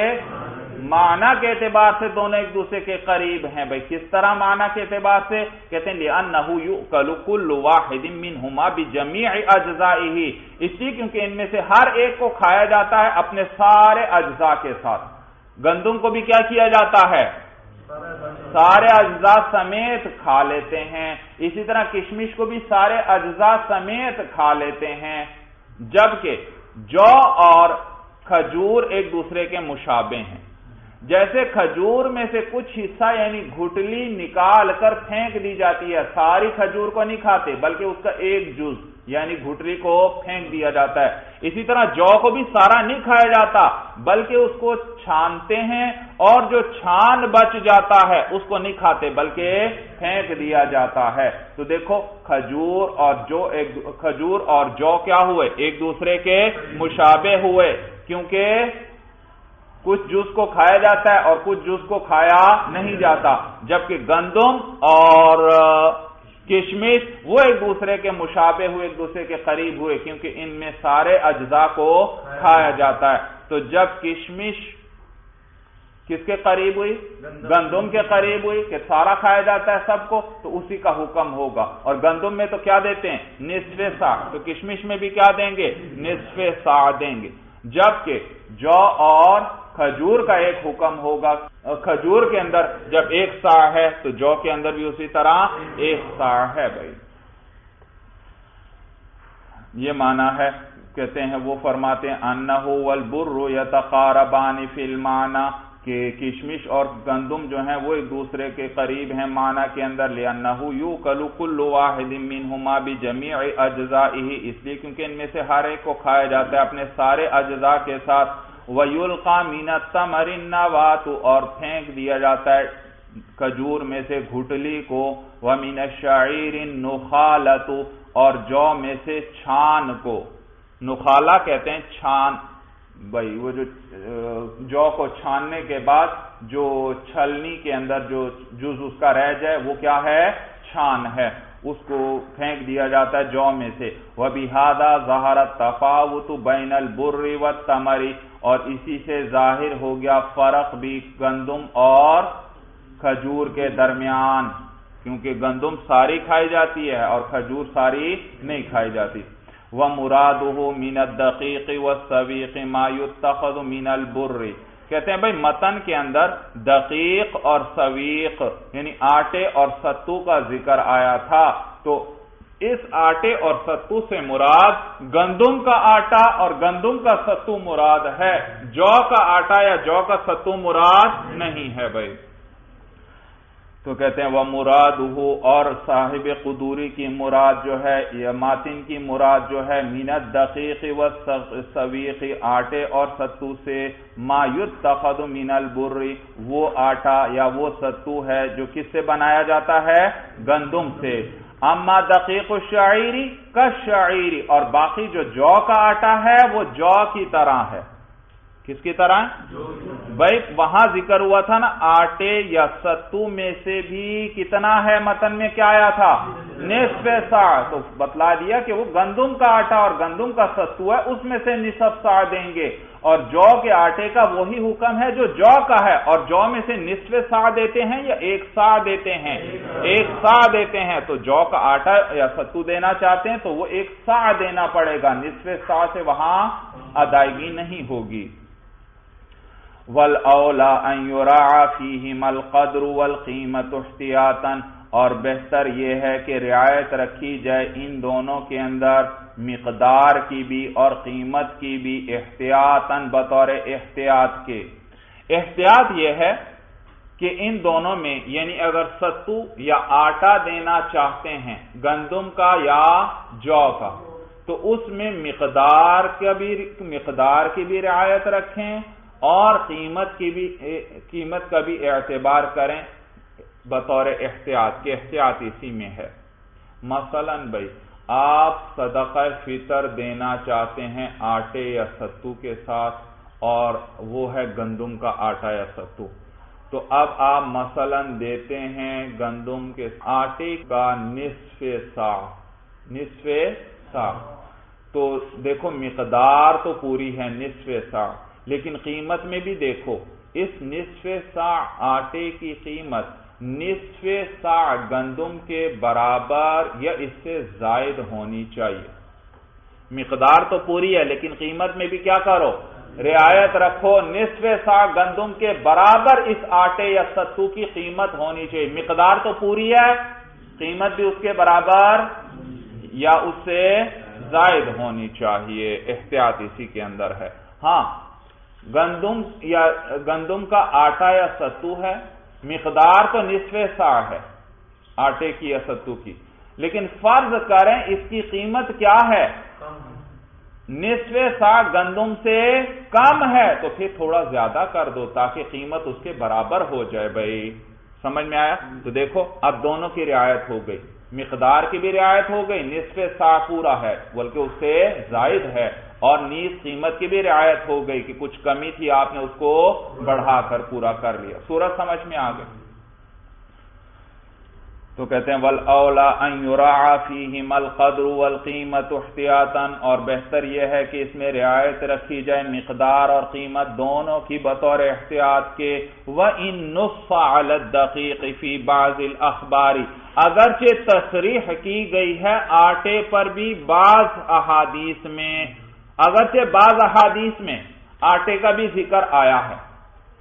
معنی کے اعتبار سے دونوں ایک دوسرے کے قریب ہیں۔ بھئی کس طرح معنی کے اعتبار سے؟ کہتے ہیں لِأَنَّهُ يُؤْكَلُ كُلُّ وَاحِدٍ مِّنْهُمَا بِجَمِيعِ أَجْزَائِهِ، اس لیے کیونکہ ان میں سے ہر ایک کو کھایا جاتا ہے اپنے سارے اجزاء کے ساتھ۔ گندم کو بھی کیا کیا جاتا ہے؟ سارے اجزاء سمیت کھا لیتے ہیں، اسی طرح کشمش کو بھی سارے اجزاء سمیت کھا لیتے ہیں، جبکہ جو اور کھجور ایک دوسرے کے مشابہ ہیں۔ جیسے کھجور میں سے کچھ حصہ یعنی گھٹلی نکال کر پھینک دی جاتی ہے، ساری کھجور کو نہیں کھاتے بلکہ اس کا ایک جز یعنی گھٹلی کو پھینک دیا جاتا ہے، اسی طرح جو کو بھی سارا نہیں کھایا جاتا بلکہ اس کو چھانتے ہیں، اور جو چھان بچ جاتا ہے اس کو نہیں کھاتے بلکہ پھینک دیا جاتا ہے۔ تو دیکھو کھجور اور جو کیا ہوئے؟ ایک دوسرے کے مشابہ ہوئے، کیونکہ کچھ جز کو کھایا جاتا ہے اور کچھ جز کو کھایا نہیں جاتا، جبکہ گندم اور کشمش وہ ایک دوسرے کے مشابہ ہوئے، ایک دوسرے کے قریب ہوئے، کیونکہ ان میں سارے اجزاء کو کھایا جاتا ہے۔ تو جب کشمش کس کے قریب ہوئی؟ گندم کے قریب ہوئی کہ سارا کھایا جاتا ہے سب کو، تو اسی کا حکم ہوگا۔ اور گندم میں تو کیا دیتے ہیں؟ نصف صاع، تو کشمش میں بھی کیا دیں گے؟ نصف صاع دیں گے، جبکہ جو اور کھجور کا ایک حکم ہوگا۔ کھجور کے اندر جب 1 صاع ہے تو جو کے اندر بھی اسی طرح 1 صاع ہے۔ بھائی یہ معنی ہے، کہتے ہیں وہ فرماتے ہیں انہ والبر یتقاربان فی المعنی، کہ کشمش اور گندم جو ہیں وہ ایک دوسرے کے قریب ہیں معنی کے اندر، لِأَنَّهُ يُؤْكَلُ كُلُّ وَاحِدٍ مِّنْهُمَا بِجَمِيعِ أَجْزَائِهِ، اس لیے کیونکہ ان میں سے ہر ایک کو کھایا جاتا ہے اپنے سارے اجزاء کے ساتھ۔ وَيُلْقَى مِنَ التَّمَرِ النَّوَاتُ اور پھینک دیا جاتا ہے کھجور میں سے گھٹلی کو، وَمِنَ الشَّعِيرِ النُّخَالَةُ اور جو میں سے چھان کو، نخالہ کہتے ہیں چھان، بھائی وہ جو کو چھاننے کے بعد جو چھلنی کے اندر جو جز اس کا رہ جائے وہ کیا ہے؟ چھان ہے، اس کو پھینک دیا جاتا ہے جو میں سے۔ وَبِهَذَا ظَهَرَ التَّفَاوُتُ بَيْنَ الْبُرِّ وَالتَّمَرِ اور اسی سے ظاہر ہو گیا فرق بھی گندم اور کھجور کے درمیان، کیونکہ گندم ساری کھائی جاتی ہے اور کھجور ساری نہیں کھائی جاتی۔ وَمُرَادُهُ مِنَ الدَّقِيقِ وَالسَّوِيقِ مَا يُتَّخَذُ مِنَ الْبُرِّ کہتے ہیں بھائی متن کے اندر دقیق اور سویق یعنی آٹے اور ستو کا ذکر آیا تھا، تو اس آٹے اور ستو سے مراد گندم کا آٹا اور گندم کا ستو مراد ہے، جو کا آٹا یا جو کا ستو مراد نہیں ہے بھائی۔ تو کہتے ہیں وہ مرادہ اور صاحب قدوری کی مراد جو ہے یا ماتن کی مراد جو ہے من الدقیق والسویق آٹے اور ستو سے، ما یتخذ من البر وہ آٹا یا وہ ستو ہے جو کس سے بنایا جاتا ہے؟ گندم سے۔ اما دقیق الشعیر کالشعیر اور باقی جو کا آٹا ہے وہ جو کی طرح ہے، کس کی طرح؟ بھائی وہاں ذکر ہوا تھا نا آٹے یا ستو میں سے بھی کتنا ہے، متن میں کیا آیا تھا؟ نصف ساع، تو بتلا دیا کہ وہ گندم کا آٹا اور گندم کا ستو ہے، اس میں سے نصف ساع دیں گے، اور جو کے آٹے کا وہی حکم ہے جو کا ہے، اور جو میں سے نصف ساع دیتے ہیں یا ایک ساع دیتے ہیں؟ ایک ساع دیتے ہیں، تو جو کا آٹا یا ستو دینا چاہتے ہیں تو وہ ایک ساع دینا پڑے گا، نصف ساع سے وہاں ادائیگی نہیں ہوگی۔ وَالْأَوْلَى أَنْ يُرَاعَ فِيهِمَا الْقَدْرُ وَالْقِيمَةُ احْتِياطًا اور بہتر یہ ہے کہ رعایت رکھی جائے ان دونوں کے اندر مقدار کی بھی اور قیمت کی بھی، احتیاطاً بطور احتیاط کے۔ احتیاط یہ ہے کہ ان دونوں میں یعنی اگر ستو یا آٹا دینا چاہتے ہیں گندم کا یا جو کا، تو اس میں مقدار کی بھی رعایت رکھیں اور قیمت کا بھی اعتبار کریں بطور احتیاط کے، احتیاط اسی میں ہے۔ مثلا بھائی آپ صدقہ فطر دینا چاہتے ہیں آٹے یا ستو کے ساتھ اور وہ ہے گندم کا آٹا یا ستو، تو اب آپ مثلا دیتے ہیں گندم کے آٹے کا نصف ساع، تو دیکھو مقدار تو پوری ہے نصف ساع، لیکن قیمت میں بھی دیکھو اس نصف ساع آٹے کی قیمت نصف ساع گندم کے برابر یا اس سے زائد ہونی چاہیے۔ مقدار تو پوری ہے لیکن قیمت میں بھی کیا کرو؟ رعایت رکھو، نصف ساع گندم کے برابر اس آٹے یا ستو کی قیمت ہونی چاہیے۔ مقدار تو پوری ہے، قیمت بھی اس کے برابر یا اس سے زائد ہونی چاہیے، احتیاط اسی کے اندر ہے۔ ہاں گندم کا آٹا یا ستو ہے، مقدار تو نصف ساع ہے آٹے کی یا ستو کی، لیکن فرض کریں اس کی قیمت کیا ہے؟ نصف ساع گندم سے کم ہے، تو پھر تھوڑا زیادہ کر دو تاکہ قیمت اس کے برابر ہو جائے۔ بھائی سمجھ میں آیا؟ تو دیکھو اب دونوں کی رعایت ہو گئی، مقدار کی بھی رعایت ہو گئی، نصف ساع پورا ہے بلکہ اس سے زائد ہے، اور نیز قیمت کی بھی رعایت ہو گئی کہ کچھ کمی تھی آپ نے اس کو بڑھا کر پورا کر لیا۔ سورج سمجھ میں آ گئی؟ تو کہتے ہیں وَالْأَوْلَى أَنْ يُرَاعَ فِيهِمَا الْقَدْرُ وَالْقِيمَةُ احْتِياطًا اور بہتر یہ ہے کہ اس میں رعایت رکھی جائے مقدار اور قیمت دونوں کی بطور احتیاط کے۔ وَإِن نُصَّ عَلَى الدَّقِيقِ فِي بَعْضِ الْأَخْبَارِ اگرچہ تصریح کی گئی ہے آٹے پر بھی بعض احادیث میں، اگرچہ بعض احادیث میں آٹے کا بھی ذکر آیا ہے۔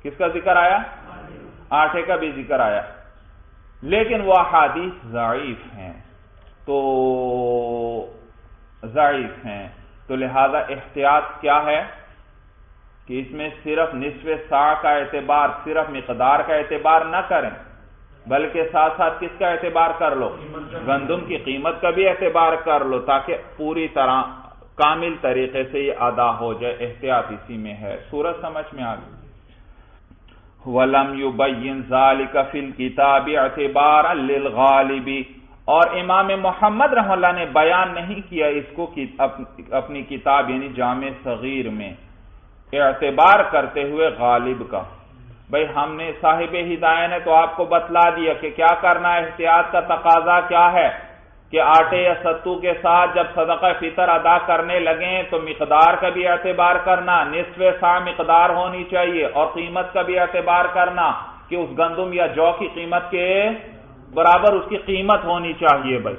کس کا ذکر آیا؟ آٹے کا بھی ذکر آیا، لیکن وہ احادیث ضعیف ہیں، تو لہذا احتیاط کیا ہے کہ اس میں صرف نصف ساع کا اعتبار، صرف مقدار کا اعتبار نہ کریں، بلکہ ساتھ ساتھ کس کا اعتبار کر لو؟ گندم کی قیمت کا بھی اعتبار کر لو، تاکہ پوری طرح کامل طریقے سے یہ ادا ہو جائے، احتیاط اسی میں ہے۔ سورج سمجھ میں آ گئی۔ وَلَمْ يُبَيِّنْ ذَلِكَ فِي الْكِتَابِ اعْتِبَارًا لِلْغَالِبِ، اور امام محمد رحمہ اللہ نے بیان نہیں کیا اس کو اپنی کتاب یعنی جامع صغیر میں اعتبار کرتے ہوئے غالب کا۔ بھئی ہم نے صاحب ہدایہ نے تو آپ کو بتلا دیا کہ کیا کرنا ہے، احتیاط کا تقاضا کیا ہے کہ آٹے یا ستو کے ساتھ جب صدقہ فطر ادا کرنے لگیں تو مقدار کا بھی اعتبار کرنا، نصف سا مقدار ہونی چاہیے، اور قیمت کا بھی اعتبار کرنا کہ اس گندم یا جو کی قیمت کے برابر اس کی قیمت ہونی چاہیے۔ بھائی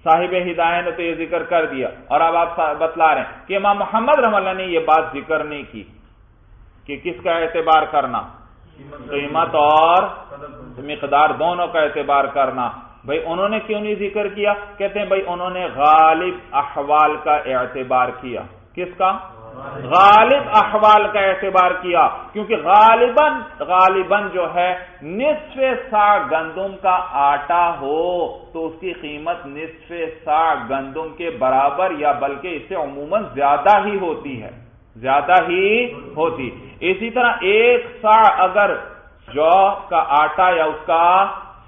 صاحب ہدایہ نے تو یہ ذکر کر دیا، اور اب آپ بتلا رہے ہیں کہ امام محمد رحمہ اللہ نے یہ بات ذکر نہیں کی کہ کس کا اعتبار کرنا، قیمت اور مقدار دونوں کا اعتبار کرنا۔ بھائی انہوں نے کیوں نہیں ذکر کیا؟ کہتے ہیں بھائی انہوں نے غالب احوال کا اعتبار کیا۔ کس کا؟ غالب احوال کا اعتبار کیا، کیونکہ غالباً جو ہے نصف سا گندم کا آٹا ہو تو اس کی قیمت نصف سا گندم کے برابر یا بلکہ اس سے عموماً زیادہ ہی ہوتی ہے، زیادہ ہی ہوتی۔ اسی طرح ایک سا اگر جو کا آٹا یا اس کا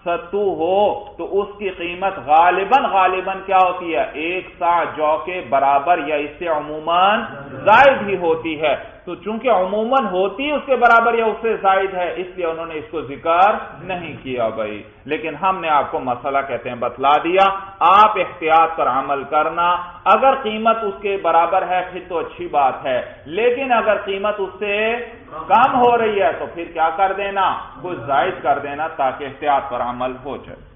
ستو ہو تو اس کی قیمت غالباً کیا ہوتی ہے؟ ایک سا جو کے برابر یا اس سے عموماً زائد ہی ہوتی ہے۔ تو چونکہ عموماً ہوتی اس کے برابر یا اس سے زائد ہے، اس لیے انہوں نے اس کو ذکر نہیں کیا بھائی۔ لیکن ہم نے آپ کو مسئلہ کہتے ہیں بتلا دیا، آپ احتیاط پر عمل کرنا۔ اگر قیمت اس کے برابر ہے پھر تو اچھی بات ہے، لیکن اگر قیمت اس سے کم ہو رہی ہے تو پھر کیا کر دینا؟ کچھ زائد کر دینا تاکہ احتیاط پر عمل ہو جائے۔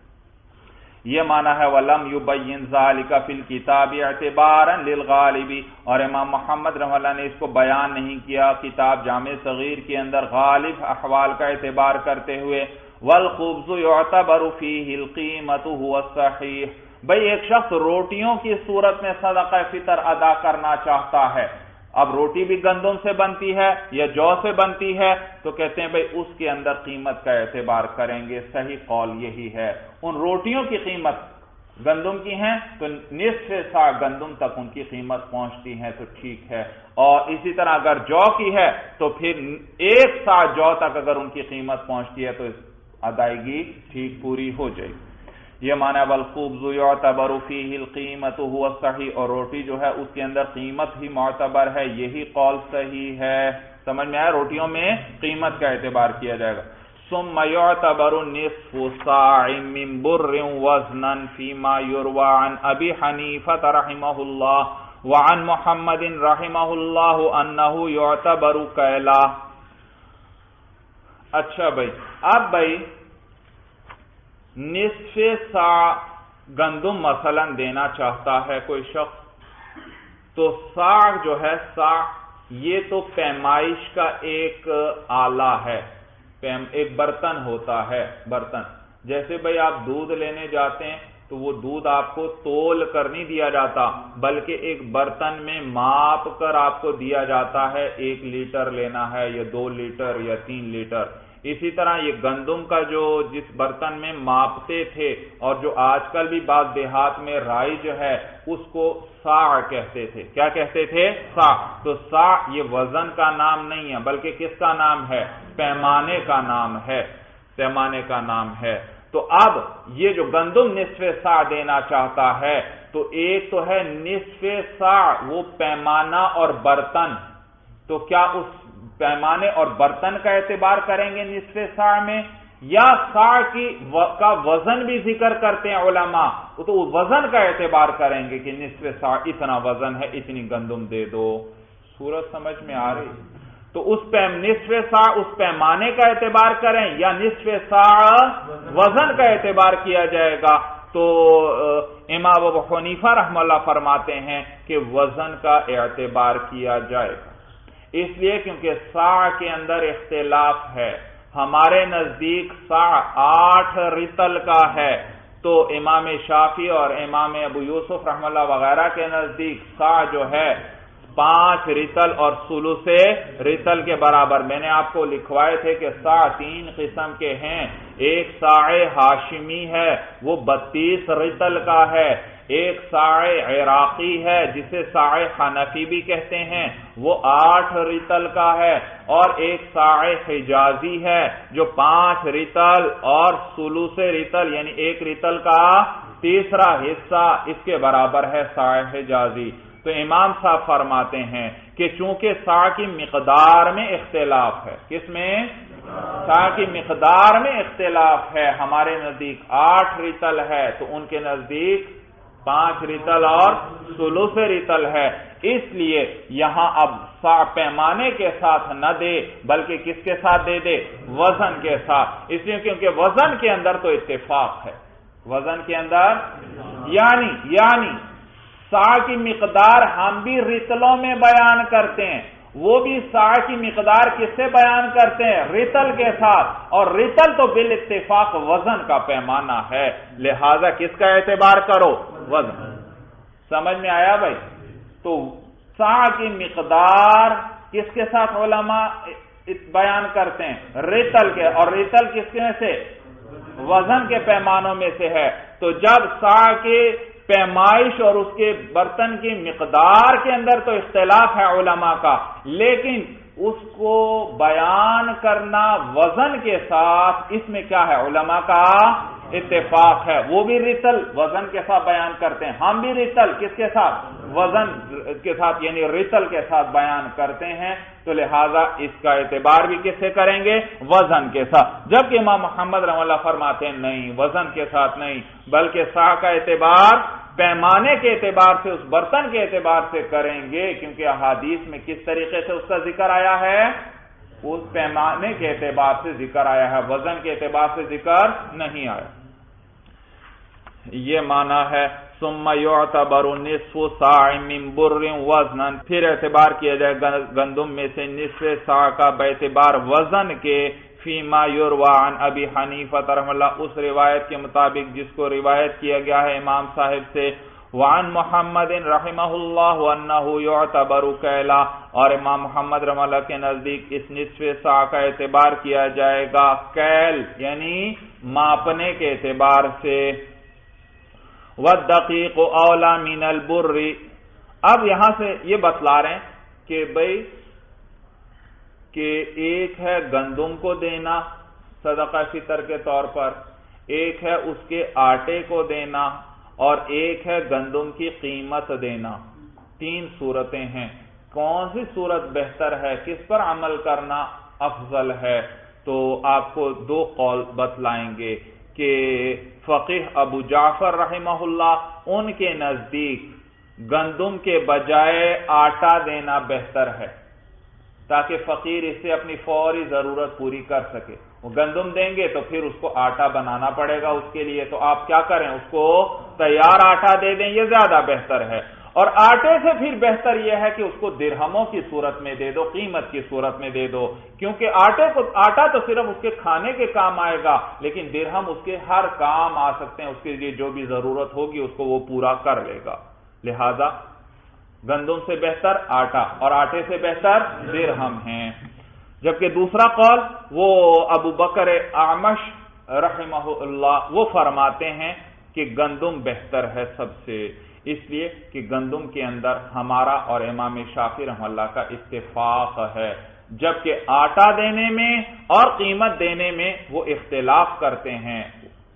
یہ معنی ہے وَلَمْ يُبَيِّنْ ذَلِكَ فِي الْكِتَابِ اعْتِبَارًا لِلْغَالِبِ، اور امام محمد رحمہ اللہ نے اس کو بیان نہیں کیا کتاب جامع صغیر کے اندر غالب احوال کا اعتبار کرتے ہوئے۔ وَالْخُبْزُ يُعْتَبَرُ فِيهِ الْقِيمَةُ هُوَ الصَّحِيحُ، بھئی ایک شخص روٹیوں کی صورت میں صدقہ فطر ادا کرنا چاہتا ہے، اب روٹی بھی گندم سے بنتی ہے یا جو سے بنتی ہے، تو کہتے ہیں بھئی اس کے اندر قیمت کا اعتبار کریں گے، صحیح قول یہی ہے۔ ان روٹیوں کی قیمت گندم کی ہیں تو نصف سا گندم تک ان کی قیمت پہنچتی ہے تو ٹھیک ہے، اور اسی طرح اگر جو کی ہے تو پھر ایک سا جو تک اگر ان کی قیمت پہنچتی ہے تو ادائیگی ٹھیک پوری ہو جائے گی۔ یہ معنی والخبز یعتبر فیہ القیمت هو الصحیح، اور روٹی جو ہے اس کے اندر قیمت ہی معتبر ہے، یہی قول صحیح ہے۔ سمجھ میں آیا؟ روٹیوں میں قیمت کا اعتبار کیا جائے گا۔ ثم يعتبر نصف صاع من بر وزنا فيما يروى عن ابي حنيفة رحمه الله وعن محمد رحمه الله انه يعتبر كيلا۔ اچھا بھائی، اب بھائی نصف سا گندم مثلا دینا چاہتا ہے کوئی شخص، تو سا جو ہے سا یہ تو پیمائش کا ایک آلہ ہے، ایک برتن ہوتا ہے، برتن جیسے بھئی آپ دودھ لینے جاتے ہیں تو وہ دودھ آپ کو تول کر نہیں دیا جاتا بلکہ ایک برتن میں ماپ کر آپ کو دیا جاتا ہے، 1 لیٹر لینا ہے یا 2 لیٹر یا 3 لیٹر۔ اسی طرح یہ گندم کا جو جس برتن میں ماپتے تھے اور جو آج کل بھی بعض دیہات میں رائی جو ہے اس کو سا کہتے تھے، کیا کہتے تھے؟ سا۔ تو سا یہ وزن کا نام نہیں ہے بلکہ کس کا نام ہے؟ پیمانے کا نام ہے، پیمانے کا نام ہے۔ تو اب یہ جو گندم نصف سا دینا چاہتا ہے تو ایک تو ہے نصف سا وہ پیمانہ اور برتن، تو کیا اس پیمانے اور برتن کا اعتبار کریں گے نصف سا میں، یا سا کا وزن بھی ذکر کرتے ہیں علماء تو وزن کا اعتبار کریں گے کہ نصف سا اتنا وزن ہے، اتنی گندم دے دو۔ صورت سمجھ میں آ رہی؟ تو اس نصف سا اس پیمانے کا اعتبار کریں یا نصف سا وزن کا اعتبار کیا جائے گا؟ تو امام ابو حنیفہ رحمہ اللہ فرماتے ہیں کہ وزن کا اعتبار کیا جائے گا، اس لیے کیونکہ سا کے اندر اختلاف ہے۔ ہمارے نزدیک سا 8 رطل کا ہے، تو امام شافعی اور امام ابو یوسف رحمہ اللہ وغیرہ کے نزدیک سا جو ہے 5 رطل اور ثلث رطل کے برابر۔ میں نے آپ کو لکھوائے تھے کہ سا 3 قسم کے ہیں، ایک سا ہاشمی ہے وہ 32 رطل کا ہے، ایک ساع عراقی ہے جسے ساع حنفی بھی کہتے ہیں، وہ 8 رطل کا ہے، اور ایک ساع حجازی ہے جو 5 رطل اور ثلث رطل یعنی 1 رطل کا تیسرا حصہ اس کے برابر ہے ساع حجازی۔ تو امام صاحب فرماتے ہیں کہ چونکہ ساع کی مقدار میں اختلاف ہے، کس میں؟ ساع کی مقدار میں اختلاف ہے، ہمارے نزدیک 8 رطل ہے تو ان کے نزدیک 5 رطل اور ثلث رطل ہے، اس لیے یہاں اب ساع پیمانے کے ساتھ نہ دے بلکہ کس کے ساتھ دے دے؟ وزن کے ساتھ، اس لیے کیونکہ وزن کے اندر تو اتفاق ہے، وزن کے اندر یعنی ساع کی مقدار ہم بھی رطلوں میں بیان کرتے ہیں، وہ بھی ساع کی مقدار کس سے بیان کرتے ہیں؟ رطل کے ساتھ، اور رطل تو بالاتفاق وزن کا پیمانہ ہے، لہذا کس کا اعتبار کرو؟ وزن۔ سمجھ میں آیا بھائی؟ تو ساع کی مقدار کس کے ساتھ علماء بیان کرتے ہیں؟ رطل کے، اور رطل کس میں سے؟ وزن کے پیمانوں میں سے ہے۔ تو جب ساع کے پیمائش اور اس کے برتن کی مقدار کے اندر تو اختلاف ہے علماء کا، لیکن اس کو بیان کرنا وزن کے ساتھ، اس میں کیا ہے؟ علماء کا اتفاق ہے، وہ بھی رطل وزن کے ساتھ بیان کرتے ہیں، ہم بھی رطل کس کے ساتھ؟ وزن کے ساتھ یعنی رطل کے ساتھ بیان کرتے ہیں، تو لہذا اس کا اعتبار بھی کس سے کریں گے؟ وزن کے ساتھ۔ جبکہ امام محمد رحمہ اللہ فرماتے ہیں نہیں، وزن کے ساتھ نہیں، بلکہ ساع کا اعتبار پیمانے کے اعتبار سے، اس برتن کے اعتبار سے کریں گے، کیونکہ احادیث میں کس طریقے سے اس کا ذکر آیا ہے؟ اس پیمانے کے اعتبار سے ذکر آیا ہے، وزن کے اعتبار سے ذکر نہیں آیا۔ یہ معنی ہے ثم يعتبر نصف صاع من بر وزنا، پھر اعتبار کیا جائے گندم میں سے نصف صاع کا باعتبار وزن کے، فیما یروى عن ابی حنیفہ رحمہ اللہ، اس روایت کے مطابق جس کو روایت کیا گیا ہے امام صاحب سے، وعن محمد رحمہ اللہ انہ یعتبر کیلا، اور امام محمد رحمہ اللہ کے نزدیک اس نصف صاع کا اعتبار کیا جائے گا کیل یعنی ماپنے کے اعتبار سے، والدقیق اولا من البر۔ اب یہاں سے یہ بتلا رہے ہیں کہ بھئی کہ ایک ہے گندم کو دینا صدقہ فطر کے طور پر، ایک ہے اس کے آٹے کو دینا، اور ایک ہے گندم کی قیمت دینا۔ 3 صورتیں ہیں، کون سی صورت بہتر ہے، کس پر عمل کرنا افضل ہے؟ تو آپ کو 2 قول بتلائیں گے کہ فقیہ ابو جعفر رحمہ اللہ ان کے نزدیک گندم کے بجائے آٹا دینا بہتر ہے، تاکہ فقیر اس سے اپنی فوری ضرورت پوری کر سکے۔ وہ گندم دیں گے تو پھر اس کو آٹا بنانا پڑے گا اس کے لیے، تو آپ کیا کریں، اس کو تیار آٹا دے دیں، یہ زیادہ بہتر ہے۔ اور آٹے سے پھر بہتر یہ ہے کہ اس کو درہموں کی صورت میں دے دو، قیمت کی صورت میں دے دو، کیونکہ آٹا تو صرف اس کے کھانے کے کام آئے گا، لیکن درہم اس کے ہر کام آ سکتے ہیں، اس کے لیے جو بھی ضرورت ہوگی اس کو وہ پورا کر لے گا۔ لہذا گندم سے بہتر آٹا اور آٹے سے بہتر درہم ہیں۔ جبکہ دوسرا قول وہ ابو بکر اعمش رحمہ اللہ وہ فرماتے ہیں کہ گندم بہتر ہے سب سے، اس لیے کہ گندم کے اندر ہمارا اور امام شافعی رحمہ اللہ کا اتفاق ہے، جبکہ آٹا دینے میں اور قیمت دینے میں وہ اختلاف کرتے ہیں،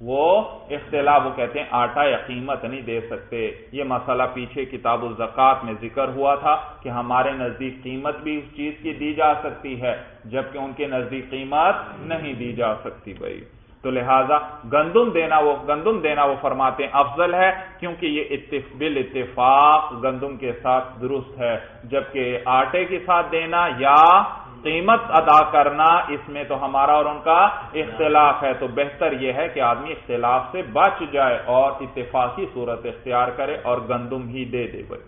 وہ کہتے ہیں آٹا یا قیمت نہیں دے سکتے۔ یہ مسئلہ پیچھے کتاب الزکوٰۃ میں ذکر ہوا تھا کہ ہمارے نزدیک قیمت بھی اس چیز کی دی جا سکتی ہے، جبکہ ان کے نزدیک قیمت نہیں دی جا سکتی بھائی۔ تو لہذا گندم دینا وہ فرماتے ہیں افضل ہے، کیونکہ یہ بالاتفاق گندم کے ساتھ درست ہے، جبکہ آٹے کے ساتھ دینا یا قیمت ادا کرنا اس میں تو ہمارا اور ان کا اختلاف ہے، تو بہتر یہ ہے کہ آدمی اختلاف سے بچ جائے اور اتفاقی صورت اختیار کرے اور گندم ہی دے دے بھائی۔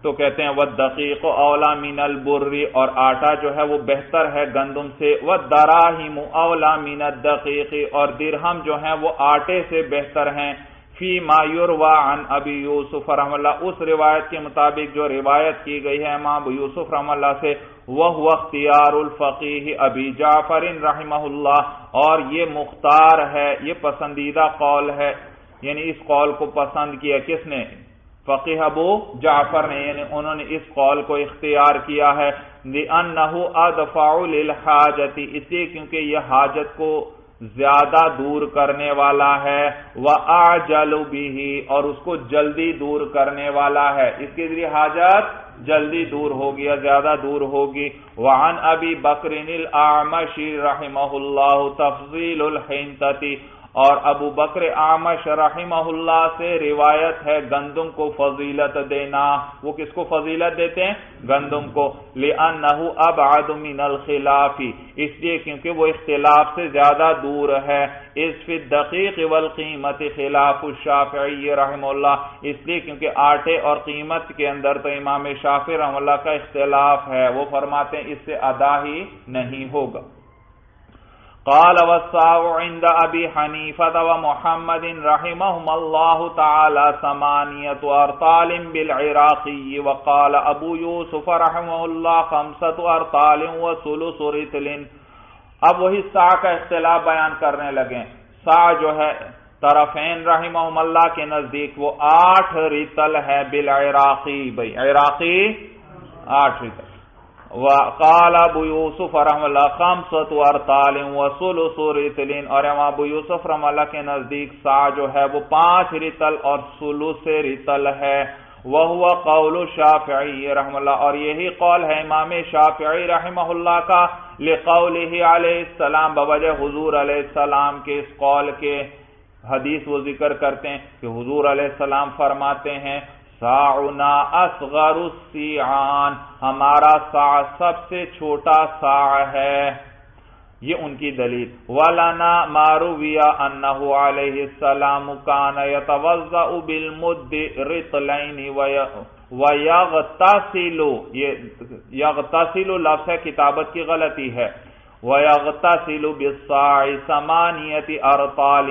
تو کہتے ہیں وَالدَّقِيقُ أَوْلَى مِنَ الْبُرِّ، اور آٹا جو ہے وہ بہتر ہے گندم سے، وَالدَّرَاهِمُ أَوْلَى مِنَ الدَّقِيقِ، اور درہم جو ہیں وہ آٹے سے بہتر ہیں، فی ما یروى عن ابی یوسف رحمہ اللہ، اس روایت کے مطابق جو روایت کی گئی ہے امام ابو یوسف رحمہ اللہ سے، وَهُوَ اخْتِيَارُ الْفَقِيهِ ابی جعفر رحمہ اللہ، اور یہ مختار ہے، یہ پسندیدہ قول ہے یعنی اس قول کو پسند کیا کس نے؟ فقیہ ابو جعفر نے، یعنی انہوں نے اس قول کو اختیار کیا ہے لِأَنَّهُ أَدْفَعُ لِلْحَاجَةِ، اس لیے کیونکہ یہ حاجت کو زیادہ دور کرنے والا ہے، وَأَعْجَلُ بِهِ، اور اس کو جلدی دور کرنے والا ہے، اس کے ذریعے حاجت جلدی دور ہوگی یا زیادہ دور ہوگی۔ وعن ابی بکر الاعمش رحمہ اللہ تفضیل الحنطۃ، اور ابو بکر اعمش رحمہ اللہ سے روایت ہے گندم کو فضیلت دینا۔ وہ کس کو فضیلت دیتے ہیں؟ گندم کو۔ لأنہ ابعد من الخلاف، اس لیے کیونکہ وہ اختلاف سے زیادہ دور ہے۔ اذ فی الدقیق والقیمت خلاف الشافعی رحمہ اللہ، اس لیے کیونکہ آٹے اور قیمت کے اندر تو امام شافعی رحمہ اللہ کا اختلاف ہے، وہ فرماتے ہیں اس سے ادا ہی نہیں ہوگا۔ قال والصاع عند ابي حنيفة ومحمد رحمهم الله تعالى 8 ارطال بالعراقي، وقال ابو يوسف رحمه الله 5 ارطال وثلث رطل۔ اب وہی سا کا اختلاف بیان کرنے لگے۔ سا جو ہے طرفین رحمہم اللہ کے نزدیک وہ 8 رطل ہے بالعراقی، بھائی عراقی 8 رطل۔ وقال ابو یوسف رحمہ اللہ 5 ارطال وثلث رطل، اور امام ابو یوسف رحمہ اللہ کے نزدیک سا جو ہے وہ 5 رطل اور ثلث رطل ہے۔ وہو قول شافعی رحمہ اللہ، اور یہی قول ہے امام شافعی رحمہ اللہ کا، لقولہ علیہ السلام، بوجہ حضور علیہ السلام کے اس قول کے۔ حدیث وہ ذکر کرتے ہیں کہ حضور علیہ السلام فرماتے ہیں ساعنا اصغر السیعان، ہمارا ساع سب سے چھوٹا ساع ہے، یہ ان کی دلیل۔ وَلَنَا مَا رُوِيَ أَنَّهُ عَلَيْهِ السَّلَامُ كَانَ يَتَوَضَّأُ بِالْمُدِّ رِطْلَيْنِ وَيَغْتَسِلُ، یہ یغتسل لفظ ہے، کتابت کی غلطی ہے، وَيَغْتَسِلُ بِالصَّاعِ 8 ارطال،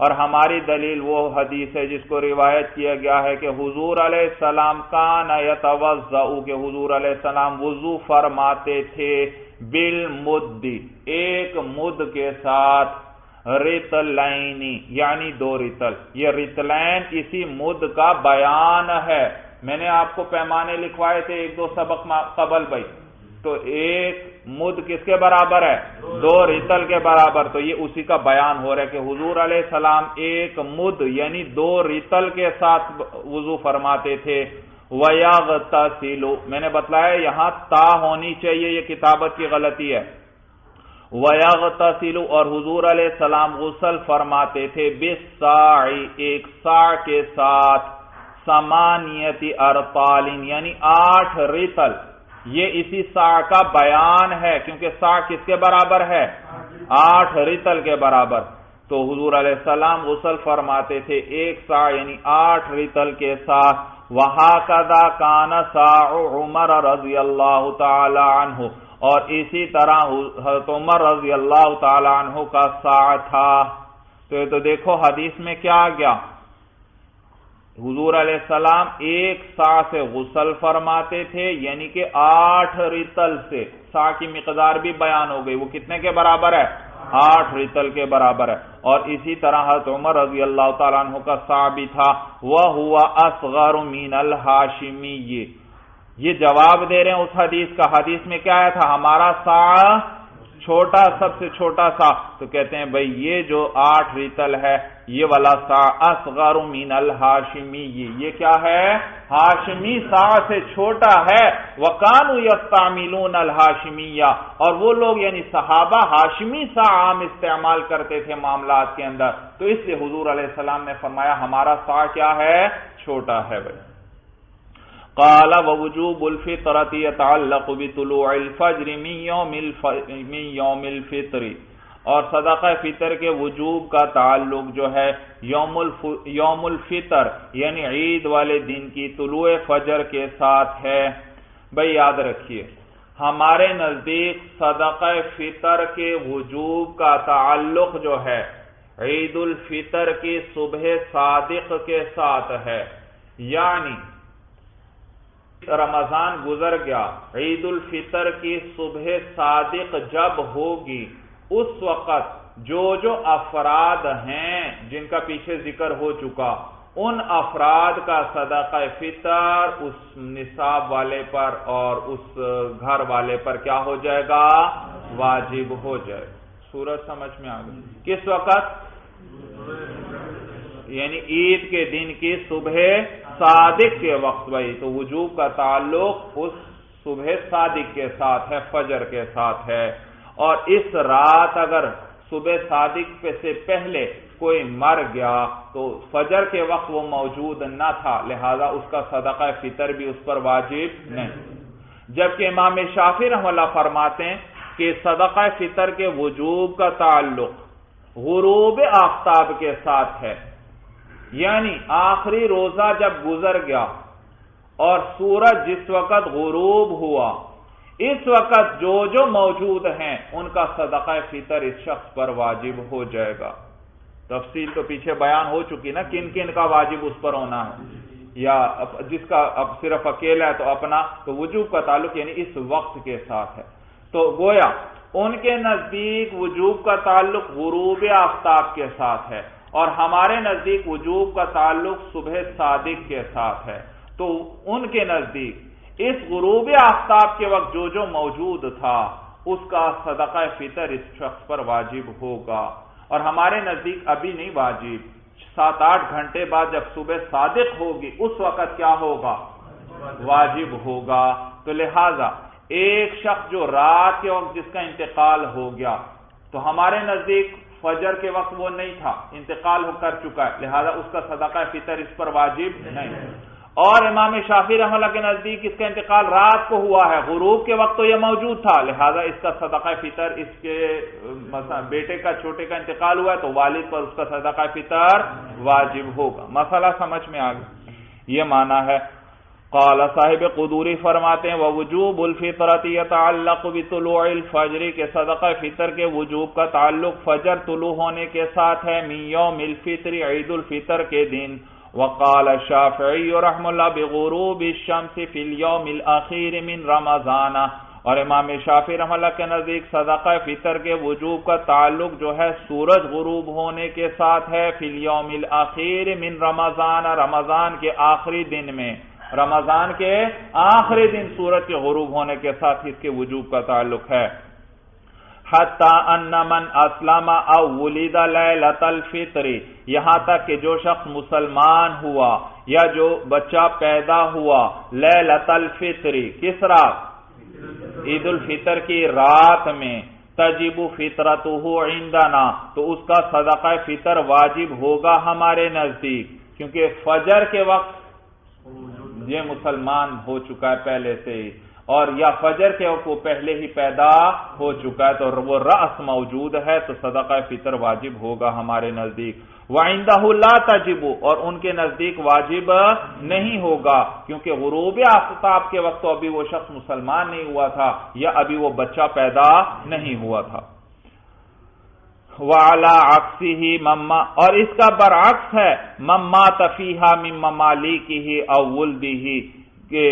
اور ہماری دلیل وہ حدیث ہے جس کو روایت کیا گیا ہے کہ حضور علیہ السلام کان یتوضأ، کہ حضور علیہ السلام وضو فرماتے تھے، بالمد، ایک مد کے ساتھ، رطلین یعنی 2 رطل۔ یہ رطلین اسی مد کا بیان ہے۔ میں نے آپ کو پیمانے لکھوائے تھے 1-2 سبق قبل بھائی، تو ایک مد کس کے برابر ہے؟ 2 رطل کے برابر، تو یہ اسی کا بیان ہو رہا ہے کہ حضور علیہ السلام ایک مد یعنی 2 رطل کے ساتھ وضو فرماتے تھے۔ وَيَغْتَسِلُ، میں نے بتلایا یہاں تا ہونی چاہیے، یہ کتابت کی غلطی ہے۔ وَيَغْتَسِلُ، اور حضور علیہ السلام غسل فرماتے تھے، بِالصَّاعِ، ایک ساع کے ساتھ، 8 ارطال یعنی 8 رطل۔ یہ اسی ساع کا بیان ہے، کیونکہ ساع کس کے برابر ہے؟ 8 رطل کے برابر۔ تو حضور علیہ السلام غسل فرماتے تھے ایک ساع یعنی 8 رطل کے ساتھ۔ وَهَكَذَا كَانَ سَاعُ عُمَرَ رضی اللہ تعالی عنہ، اور اسی طرح حضرت عمر رضی اللہ تعالی عنہ کا ساع تھا۔ تو یہ تو دیکھو حدیث میں کیا آ گیا، حضور علیہ السلام ایک ساع سے غسل فرماتے تھے، یعنی کہ 8 رطل سے، ساع کی مقدار بھی بیان ہو گئی، وہ کتنے کے برابر ہے؟ 8 رطل کے برابر ہے۔ اور اسی طرح حضرت عمر رضی اللہ تعالیٰ عنہ کا ساع بھی تھا۔ وَهُوَ أَصْغَرُ مِنَ الْحَاشِمِيِّ، یہ جواب دے رہے ہیں اس حدیث کا۔ حدیث میں کیا آیا تھا؟ ہمارا ساع چھوٹا، سب سے چھوٹا سا، تو کہتے ہیں بھئی یہ جو 8 رطل ہے یہ والا ساع اصغر من الہاشمی، یہ کیا ہے؟ ہاشمی ساع سے چھوٹا ہے۔ وَكَانُوا يَسْتَعْمِلُونَ الْحَاشِمِيَّ، اور وہ لوگ یعنی صحابہ ہاشمی ساع عام استعمال کرتے تھے معاملات کے اندر، تو اس لیے حضور علیہ السلام نے فرمایا ہمارا ساع کیا ہے؟ چھوٹا ہے بھئی۔ قال ووجوب الفطرة يتعلق بطلوع الفجر من يوم الفطر، اور صدقہ فطر کے وجوب کا تعلق جو ہے یوم الفطر یعنی عید والے دن کی طلوع فجر کے ساتھ ہے۔ بھئی یاد رکھیے ہمارے نزدیک صدقہ فطر کے وجوب کا تعلق جو ہے عید الفطر کی صبح صادق کے ساتھ ہے، یعنی رمضان گزر گیا، عید الفطر کی صبح صادق جب ہوگی اس وقت جو افراد ہیں جن کا پیچھے ذکر ہو چکا، ان افراد کا صدقہ فطر اس نصاب والے پر اور اس گھر والے پر کیا ہو جائے گا؟ واجب ہو جائے۔ سورج سمجھ میں آ گئی؟ کس وقت؟ یعنی عید کے دن کی صبح صادق کے وقت بھائی، تو وجوب کا تعلق اس صبح صادق کے ساتھ ہے، فجر کے ساتھ ہے۔ اور اس رات اگر صبح صادق سے پہلے کوئی مر گیا تو فجر کے وقت وہ موجود نہ تھا، لہذا اس کا صدقہ فطر بھی اس پر واجب نہیں۔ جبکہ امام شافعی رحمہ اللہ فرماتے ہیں کہ صدقہ فطر کے وجوب کا تعلق غروب آفتاب کے ساتھ ہے، یعنی آخری روزہ جب گزر گیا اور سورج جس وقت غروب ہوا، اس وقت جو موجود ہیں ان کا صدقہ فطر اس شخص پر واجب ہو جائے گا۔ تفصیل تو پیچھے بیان ہو چکی نا، کن کن کا واجب اس پر ہونا ہے، یا جس کا اب صرف اکیلا ہے تو اپنا، تو وجوب کا تعلق یعنی اس وقت کے ساتھ ہے۔ تو گویا ان کے نزدیک وجوب کا تعلق غروب آفتاب کے ساتھ ہے اور ہمارے نزدیک وجوب کا تعلق صبح صادق کے ساتھ ہے۔ تو ان کے نزدیک اس غروب آفتاب کے وقت جو موجود تھا اس کا صدقہ فطر اس شخص پر واجب ہوگا، اور ہمارے نزدیک ابھی نہیں واجب، 7-8 گھنٹے بعد جب صبح صادق ہوگی اس وقت کیا ہوگا؟ واجب ہوگا۔ تو لہذا ایک شخص جو رات کے وقت جس کا انتقال ہو گیا، تو ہمارے نزدیک فجر کے وقت وہ نہیں تھا، انتقال ہو کر چکا ہے، لہذا اس کا صدقہ فطر اس پر واجب نہیں۔ اور امام شافعی رحمہ اللہ کے نزدیک اس کا انتقال رات کو ہوا ہے، غروب کے وقت تو یہ موجود تھا، لہذا اس کا صدقہ فطر اس کے مثلا بیٹے کا چھوٹے کا انتقال ہوا ہے تو والد پر اس کا صدقہ فطر واجب ہوگا۔ مسئلہ سمجھ میں آ گیا؟ یہ معنی ہے۔ قال صاحب قدوری فرماتے ہیں ووجوب الفطرۃ یتعلق بطلوع الفجر، کے صدقہ فطر کے وجوب کا تعلق فجر طلوع ہونے کے ساتھ ہے، من یوم الفطر، عید الفطر کے دن۔ وقال الشافعی رحمہ اللہ بغروب الشمس فی الیوم الاخیر من رمضان، اور امام شافعی رحمہ اللہ کے نزدیک صدقہ فطر کے وجوب کا تعلق جو ہے سورج غروب ہونے کے ساتھ ہے، فی الیوم الاخیر من رمضان، رمضان کے آخری دن میں، رمضان کے آخری دن سورج کے غروب ہونے کے ساتھ اس کے وجوب کا تعلق ہے۔ حتی ان من اسلم او ولد لیلۃ الفطر، یہاں تک کہ جو شخص مسلمان ہوا یا جو بچہ پیدا ہوا لیلۃ الفطر، کس رات؟ عید الفطر کی رات میں، تجب فطرتہ عندنا، تو اس کا صدقہ فطر واجب ہوگا ہمارے نزدیک، کیونکہ فجر کے وقت یہ مسلمان ہو چکا ہے پہلے سے ہی، اور یا فجر کے وقت وہ پہلے ہی پیدا ہو چکا ہے تو وہ رأس موجود ہے، تو صدقہ فطر واجب ہوگا ہمارے نزدیک۔ وَعِندَهُ لَا تَجِبُ، اور ان کے نزدیک واجب نہیں ہوگا، کیونکہ غروب آفتاب کے وقت تو ابھی وہ شخص مسلمان نہیں ہوا تھا یا ابھی وہ بچہ پیدا نہیں ہوا تھا۔ وَعَلَىٰ عَكْسِهِ مَمَّا، اور اس کا برعکس ہے، مَمَّا تَفِيهَا مِن مَمَالِكِهِ أَوْ وُلْدِهِ، کہ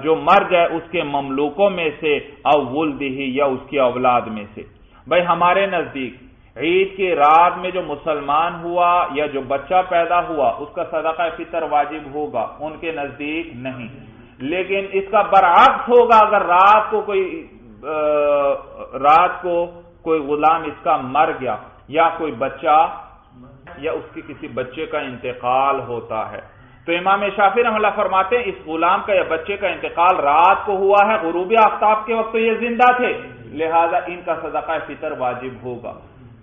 جو مر جائے اس کے مملوکوں میں سے، او ولدہ، یا اس کی اولاد میں سے۔ بھائی ہمارے نزدیک عید کی رات میں جو مسلمان ہوا یا جو بچہ پیدا ہوا اس کا صدقہ فطر واجب ہوگا، ان کے نزدیک نہیں۔ لیکن اس کا برعکس ہوگا، اگر رات کو کوئی غلام اس کا مر گیا یا کوئی بچہ یا اس کے کسی بچے کا انتقال ہوتا ہے، تو امام شافعی رحمہ اللہ فرماتے ہیں اس غلام کا یا بچے کا انتقال رات کو ہوا ہے، غروب آفتاب کے وقت تو یہ زندہ تھے، لہذا ان کا صدقہ فطر واجب ہوگا۔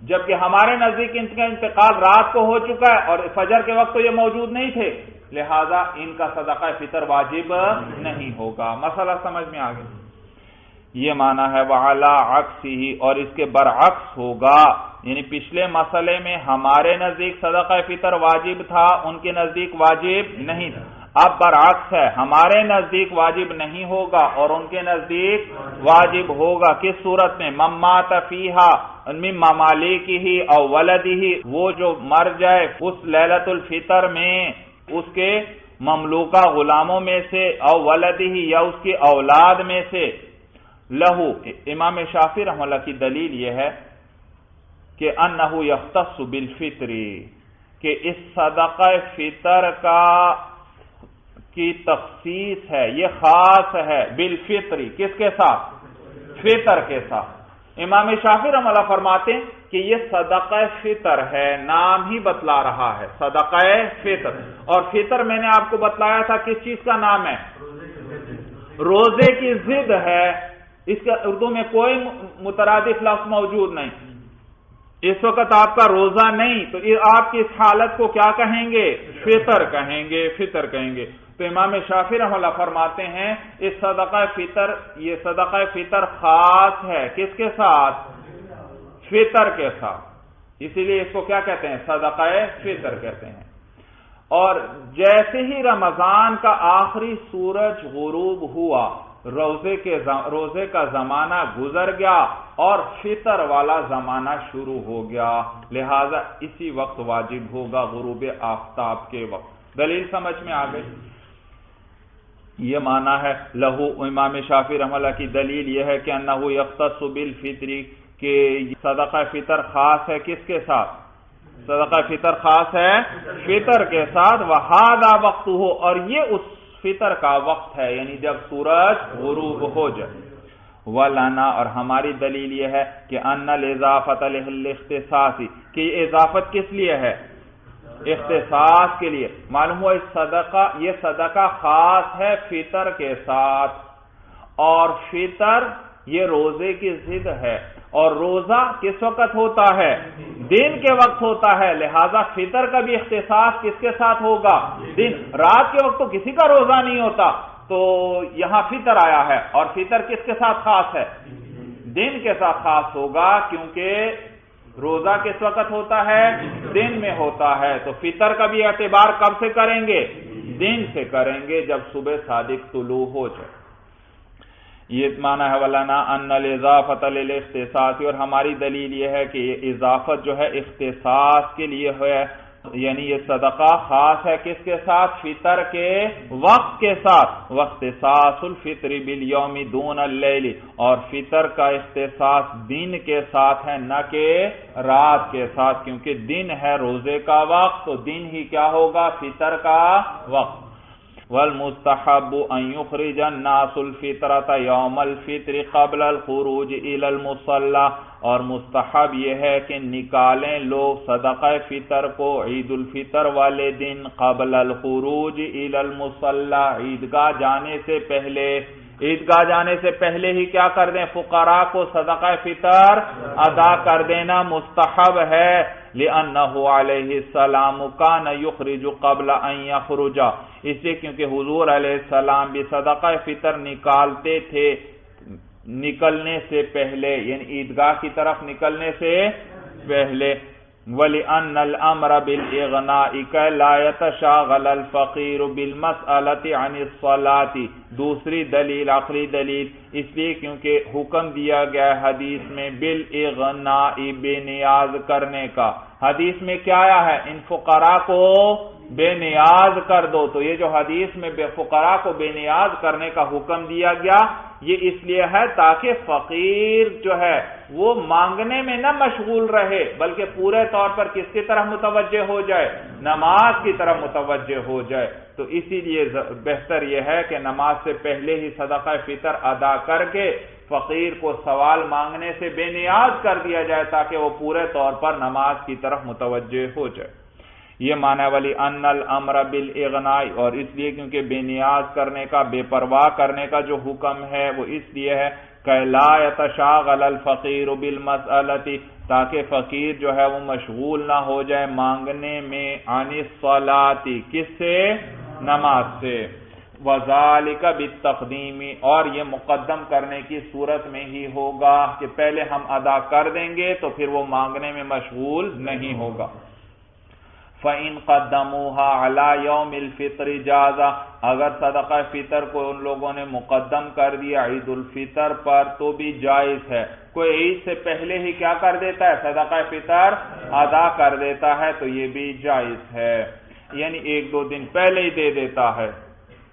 جبکہ ہمارے نزدیک ان کا انتقال رات کو ہو چکا ہے اور فجر کے وقت تو یہ موجود نہیں تھے، لہذا ان کا صدقہ فطر واجب نہیں ہوگا۔ مسئلہ سمجھ میں آ گیا؟ یہ معنی ہے وَعَلَىٰ عَكْسِهِ، اور اس کے برعکس ہوگا، یعنی پچھلے مسئلے میں ہمارے نزدیک صدقہ فطر واجب تھا، ان کے نزدیک واجب نہیں تھا، اب برعکس ہے، ہمارے نزدیک واجب نہیں ہوگا اور ان کے نزدیک واجب ہوگا۔ کس صورت میں؟ مَمَّاتَ فِيهَا مِن مَمَالِكِهِ أَوْ وَلَدِهِ، وہ جو مر جائے اس لیلۃ الفطر میں اس کے مملوکہ غلاموں میں سے، او ولدہ، یا اس کی اولاد میں سے، لہو، امام شافعی رحمہ اللہ کی دلیل یہ ہے کہ انہو یختص بالفطری، کہ اس صدقہ فطر کی تخصیص ہے، یہ خاص ہے بالفطری، کس کے ساتھ؟ فطر کے ساتھ۔ امام شافعی رحمہ اللہ فرماتے ہیں کہ یہ صدقہ فطر ہے، نام ہی بتلا رہا ہے صدقہ فطر، اور فطر میں نے آپ کو بتلایا تھا کس چیز کا نام ہے؟ روزے کی ضد ہے، اس کا اردو میں کوئی مترادف لفظ موجود نہیں۔ اس وقت آپ کا روزہ نہیں تو آپ کی اس حالت کو کیا کہیں گے؟ فطر کہیں گے، فطر کہیں گے۔ تو امام شافعی رحمہ اللہ فرماتے ہیں اس صدقہ فطر، یہ صدقہ فطر خاص ہے کس کے ساتھ؟ فطر کے ساتھ، اسی لیے اس کو کیا کہتے ہیں؟ صدقہ فطر کہتے ہیں۔ اور جیسے ہی رمضان کا آخری سورج غروب ہوا، روزے کا زمانہ گزر گیا اور فطر والا زمانہ شروع ہو گیا، لہذا اسی وقت واجب ہوگا، غروب آفتاب کے وقت۔ دلیل سمجھ میں آ گئی؟ یہ معنی ہے لہو، امام شافعی رحمہ اللہ کی دلیل یہ ہے کہ انہو یختص بالفطری، کہ صدقہ فطر خاص ہے کس کے ساتھ؟ صدقہ فطر خاص ہے فطر کے ساتھ، وہذا وقت ہو، اور یہ اس فطر کا وقت ہے، یعنی جب سورج غروب ہو جائے۔ وَلَنَا، اور ہماری دلیل یہ ہے کہ ان الاضافۃ للاختصاص، کہ یہ اضافت کس لیے ہے؟ اختصاص کے لیے۔ معلوم ہوا یہ صدقہ خاص ہے فطر کے ساتھ، اور فطر یہ روزے کی ضد ہے، اور روزہ کس وقت ہوتا ہے؟ دن کے وقت ہوتا ہے، لہذا فطر کا بھی اختصاص کس کے ساتھ ہوگا؟ دن۔ رات کے وقت تو کسی کا روزہ نہیں ہوتا، تو یہاں فطر آیا ہے، اور فطر کس کے ساتھ خاص ہے؟ دن کے ساتھ خاص ہوگا، کیونکہ روزہ کس وقت ہوتا ہے؟ دن میں ہوتا ہے، تو فطر کا بھی اعتبار کب سے کریں گے؟ دن سے کریں گے، جب صبح صادق طلوع ہو جائے۔ یہ معنی ہے وَلَنَا أَنَّ الْإِضَافَةَ لِلْاخْتِصَاصِ، اور ہماری دلیل یہ ہے کہ یہ اضافت جو ہے اختصاص کے لیے ہے، یعنی یہ صدقہ خاص ہے کس کے ساتھ؟ فطر کے وقت کے ساتھ۔ وَاخْتِصَاصُ الْفِطْرِ بِالْيَوْمِ دُونَ اللَّيْلِ، اور فطر کا اختصاص دن کے ساتھ ہے، نہ کہ رات کے ساتھ، کیونکہ دن ہے روزے کا وقت، تو دن ہی کیا ہوگا؟ فطر کا وقت۔ والمستحب ان يخرج الناس الفطرة يوم الفطر قبل الخروج الى المصلى، اور مستحب یہ ہے کہ نکالیں لوگ صدقہ فطر کو عید الفطر والے دن قبل الخروج الى المصلى، عیدگاہ جانے سے پہلے۔ عیدگاہ جانے سے پہلے ہی کیا کر دیں؟ فقراء کو صدقہ فطر ادا کر دینا مستحب ہے، لأنه علیہ السلام کان یخرج قبل ان یخرج، اس لیے کیونکہ حضور علیہ السلام بھی صدقہ فطر نکالتے تھے نکلنے سے پہلے، یعنی عیدگاہ کی طرف نکلنے سے پہلے۔ وَلِأَنَّ الْأَمْرَ بِالْإِغْنَاءِ كَيْ لَا يَتَشَاغَلَ الْفَقِيرُ بِالْمَسْأَلَةِ عَنِ الصَّلَاةِ، دوسری دلیل، عقلی دلیل، اس لیے کیونکہ حکم دیا گیا حدیث میں بالإغناء، بے نیاز کرنے کا۔ حدیث میں کیا آیا ہے؟ ان فقراء کو بے نیاز کر دو، تو یہ جو حدیث میں فقراء کو بے نیاز کرنے کا حکم دیا گیا، یہ اس لیے ہے تاکہ فقیر جو ہے وہ مانگنے میں نہ مشغول رہے، بلکہ پورے طور پر کس کی طرف متوجہ ہو جائے؟ نماز کی طرف متوجہ ہو جائے۔ تو اسی لیے بہتر یہ ہے کہ نماز سے پہلے ہی صدقہ فطر ادا کر کے فقیر کو سوال مانگنے سے بے نیاز کر دیا جائے، تاکہ وہ پورے طور پر نماز کی طرف متوجہ ہو جائے۔ یہ معنی والی ان الامر بالاغناء، اور اس لیے کیونکہ بے نیاز کرنے کا، بے پرواہ کرنے کا جو حکم ہے وہ اس لیے ہے کہ لا يتشاغل الفقیر بالمسألة، تاکہ فقیر جو ہے وہ مشغول نہ ہو جائے مانگنے میں، عن الصلاة، کس سے؟ نماز سے۔ وَذَلِكَ بِالتَّقْدِيمِ، اور یہ مقدم کرنے کی صورت میں ہی ہوگا کہ پہلے ہم ادا کر دیں گے تو پھر وہ مانگنے میں مشغول نہیں ہوگا۔ فَإِن قَدَّمُوهَا عَلَى يَوْمِ الْفِطْرِ جَازَ، اگر صدقہ فطر کو ان لوگوں نے مقدم کر دیا عید الفطر پر تو بھی جائز ہے۔ کوئی عید سے پہلے ہی کیا کر دیتا ہے؟ صدقہ فطر ادا کر دیتا ہے، تو یہ بھی جائز ہے، یعنی ایک دو دن پہلے ہی دے دیتا ہے،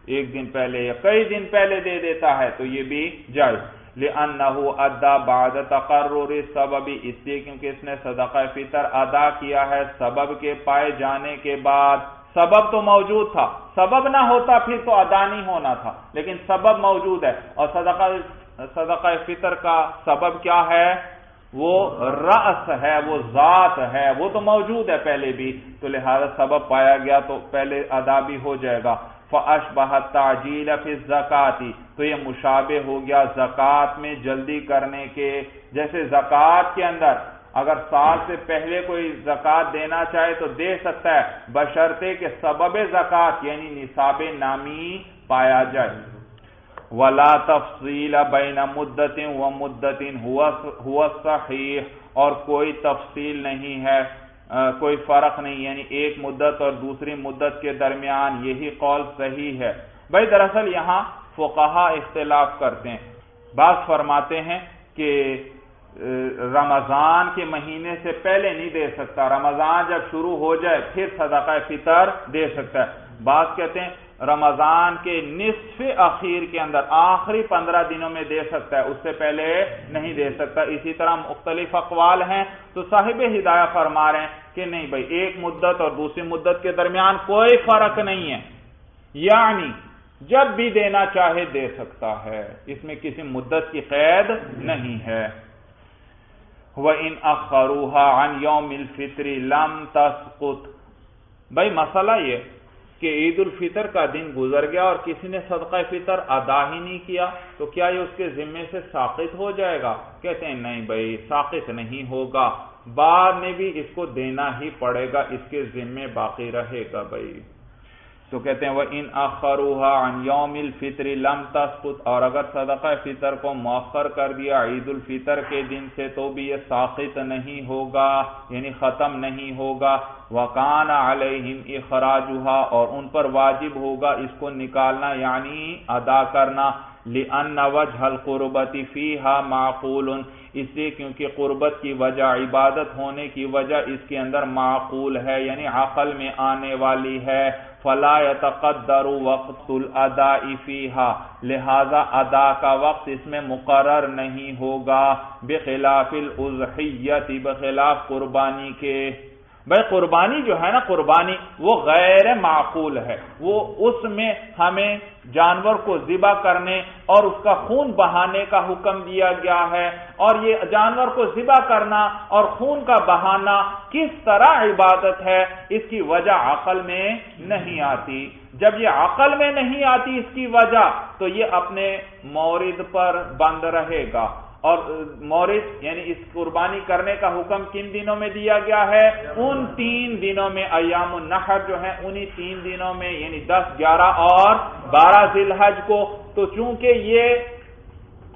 ایک دن پہلے یا کئی دن پہلے دے دیتا ہے، تو یہ بھی جائز۔ لِأَنَّهُ أَدَّى بَعْدَ تَقَرُّرِ السَّبَبِ، اس لیے کیونکہ اس نے صدقہ فطر ادا کیا ہے سبب کے پائے جانے کے بعد۔ سبب تو موجود تھا، سبب نہ ہوتا پھر تو ادا نہیں ہونا تھا، لیکن سبب موجود ہے، اور صدقہ فطر کا سبب کیا ہے؟ وہ رأس ہے، وہ ذات ہے، وہ تو موجود ہے پہلے بھی، تو لہذا سبب پایا گیا تو پہلے ادا بھی ہو جائے گا۔ فَأَشْبَهَ التَّعْجِيلَ فِي الزَّكَاةِ، تو یہ مشابہ ہو گیا زکوٰۃ میں جلدی کرنے کے، جیسے زکوٰۃ کے اندر اگر سال سے پہلے کوئی زکوٰۃ دینا چاہے تو دے سکتا ہے، بشرطے کہ سبب زکوٰۃ یعنی نصاب نامی پایا جائے۔ وَلَا تَفْصِيلَ بَيْنَ مُدَّةٍ وَمُدَّةٍ هُوَ الصَّحِيحُ، اور کوئی تفصیل نہیں ہے، کوئی فرق نہیں، یعنی ایک مدت اور دوسری مدت کے درمیان، یہی قول صحیح ہے۔ بھائی دراصل یہاں فقہا اختلاف کرتے ہیں، بعض فرماتے ہیں کہ رمضان کے مہینے سے پہلے نہیں دے سکتا، رمضان جب شروع ہو جائے پھر صدقہ فطر دے سکتا ہے۔ بعض کہتے ہیں رمضان کے نصف اخیر کے اندر، آخری 15 دنوں میں دے سکتا ہے، اس سے پہلے نہیں دے سکتا۔ اسی طرح مختلف اقوال ہیں، تو صاحب ہدایہ فرما رہے ہیں کہ نہیں بھائی، ایک مدت اور دوسری مدت کے درمیان کوئی فرق نہیں ہے، یعنی جب بھی دینا چاہے دے سکتا ہے، اس میں کسی مدت کی قید نہیں ہے۔ وَإِنْ أَخَّرُوهَا عَنْ يَوْمِ الْفِطْرِ لَمْ تَسْقُطْ، بھائی مسئلہ یہ کہ عید الفطر کا دن گزر گیا اور کسی نے صدقہ فطر ادا ہی نہیں کیا، تو کیا یہ اس کے ذمے سے ساقط ہو جائے گا؟ کہتے ہیں نہیں بھائی، ساقط نہیں ہوگا، بعد میں بھی اس کو دینا ہی پڑے گا، اس کے ذمے باقی رہے گا بھائی۔ تو کہتے ہیں وَإِنْ أَخَّرُوهَا عَنْ يَوْمِ الْفِطْرِ لَمْ تَسْقُطْ، اور اگر صدقہ فطر کو مؤخر کر دیا عید الفطر کے دن سے تو بھی یہ ساقط نہیں ہوگا، یعنی ختم نہیں ہوگا۔ وَكَانَ عَلَيْهِمْ إِخْرَاجُهَا، اور ان پر واجب ہوگا اس کو نکالنا یعنی ادا کرنا۔ لِأَنَّ وَجْهَ الْقُرْبَةِ فِيهَا مَعْقُولٌ، اس لیے کیونکہ قربت کی وجہ، عبادت ہونے کی وجہ اس کے اندر معقول ہے، یعنی عقل میں آنے والی ہے۔ فَلَا يَتَقَدَّرُ وَقْتُ الْأَدَاءِ فِيهَا، لہذا ادا کا وقت اس میں مقرر نہیں ہوگا، بخلاف الْأُضْحِيَّةِ، بخلاف قربانی کے۔ بھائی قربانی جو ہے نا، قربانی وہ غیر معقول ہے، وہ اس میں ہمیں جانور کو ذبح کرنے اور اس کا خون بہانے کا حکم دیا گیا ہے، اور یہ جانور کو ذبح کرنا اور خون کا بہانا کس طرح عبادت ہے، اس کی وجہ عقل میں نہیں آتی۔ جب یہ عقل میں نہیں آتی اس کی وجہ، تو یہ اپنے مورد پر بند رہے گا، اور مورد یعنی اس قربانی کرنے کا حکم کن دنوں میں دیا گیا ہے؟ ان 3 دنوں میں، ایام النحر جو ہیں انہی 3 دنوں میں، یعنی 10، 11 اور 12 ذی الحج کو۔ تو چونکہ یہ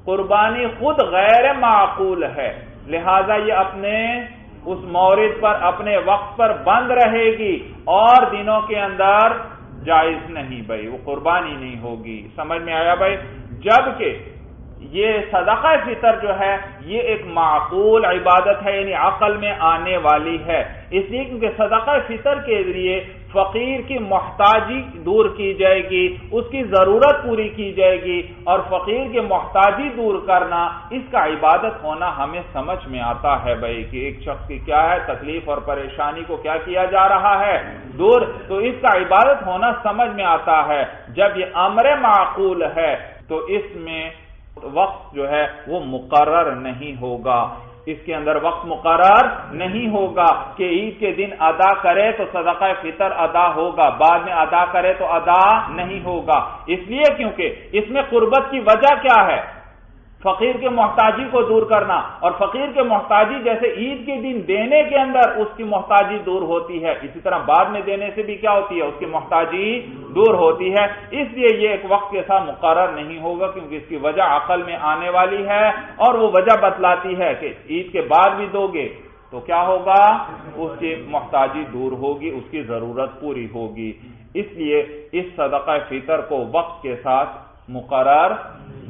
قربانی خود غیر معقول ہے، لہذا یہ اپنے اس مورد پر، اپنے وقت پر بند رہے گی، اور دنوں کے اندر جائز نہیں بھائی، وہ قربانی نہیں ہوگی۔ سمجھ میں آیا بھائی؟ جبکہ یہ صدقہ فطر جو ہے یہ ایک معقول عبادت ہے، یعنی عقل میں آنے والی ہے، اس لیے کیونکہ صدقہ فطر کے ذریعے فقیر کی محتاجی دور کی جائے گی، اس کی ضرورت پوری کی جائے گی، اور فقیر کی محتاجی دور کرنا، اس کا عبادت ہونا ہمیں سمجھ میں آتا ہے بھائی کہ ایک شخص کی کیا ہے تکلیف اور پریشانی کو کیا کیا جا رہا ہے، دور، تو اس کا عبادت ہونا سمجھ میں آتا ہے۔ جب یہ امر معقول ہے تو اس میں وقت جو ہے وہ مقرر نہیں ہوگا، اس کے اندر وقت مقرر نہیں ہوگا کہ عید کے دن ادا کرے تو صدقہ فطر ادا ہوگا، بعد میں ادا کرے تو ادا نہیں ہوگا، اس لیے کیونکہ اس میں قربت کی وجہ کیا ہے؟ فقیر کے محتاجی کو دور کرنا، اور فقیر کے محتاجی جیسے عید کے دن دینے کے اندر اس کی محتاجی دور ہوتی ہے، اسی طرح بعد میں دینے سے بھی کیا ہوتی ہے؟ اس کی محتاجی دور ہوتی ہے۔ اس لیے یہ ایک وقت کے ساتھ مقرر نہیں ہوگا، کیونکہ اس کی وجہ عقل میں آنے والی ہے، اور وہ وجہ بتلاتی ہے کہ عید کے بعد بھی دو گے تو کیا ہوگا؟ اس کی محتاجی دور ہوگی، اس کی ضرورت پوری ہوگی۔ اس لیے اس صدقہ فطر کو وقت کے ساتھ مقرر،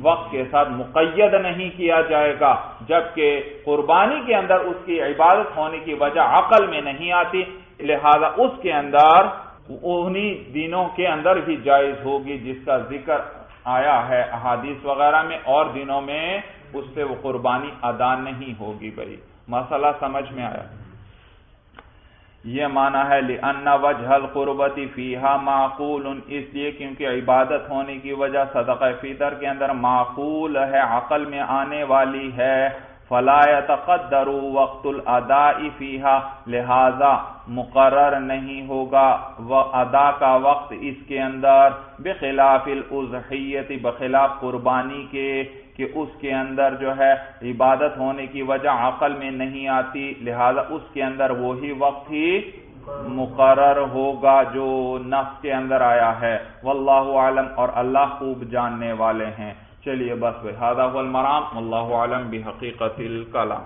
وقت کے ساتھ مقید نہیں کیا جائے گا، جبکہ قربانی کے اندر اس کی عبادت ہونے کی وجہ عقل میں نہیں آتی، لہذا اس کے اندر انہی دنوں کے اندر بھی جائز ہوگی جس کا ذکر آیا ہے احادیث وغیرہ میں، اور دنوں میں اس سے وہ قربانی ادا نہیں ہوگی۔ بھائی مسئلہ سمجھ میں آیا؟ یہ معنی ہے لِأَنَّ وَجْهَ الْقُرْبَةِ فِيهَا مَعْقُولٌ، اس لیے کیونکہ عبادت ہونے کی وجہ صدقہ فطر کے اندر معقول ہے، عقل میں آنے والی ہے۔ فَلَا يَتَقَدَّرُ وَقْتُ الْأَدَاءِ فِيهَا، لہذا مقرر نہیں ہوگا ادا کا وقت اس کے اندر، بخلاف الْأُضْحِيَّةِ، بخلاف قربانی کے، کہ اس کے اندر جو ہے عبادت ہونے کی وجہ عقل میں نہیں آتی، لہذا اس کے اندر وہی وقت ہی مقرر ہوگا جو نص کے اندر آیا ہے۔ واللہ عالم، اور اللہ خوب جاننے والے ہیں۔ چلیے بس بھائی، ھذا ھو المرام، واللہ عالم بحقیقت الکلام۔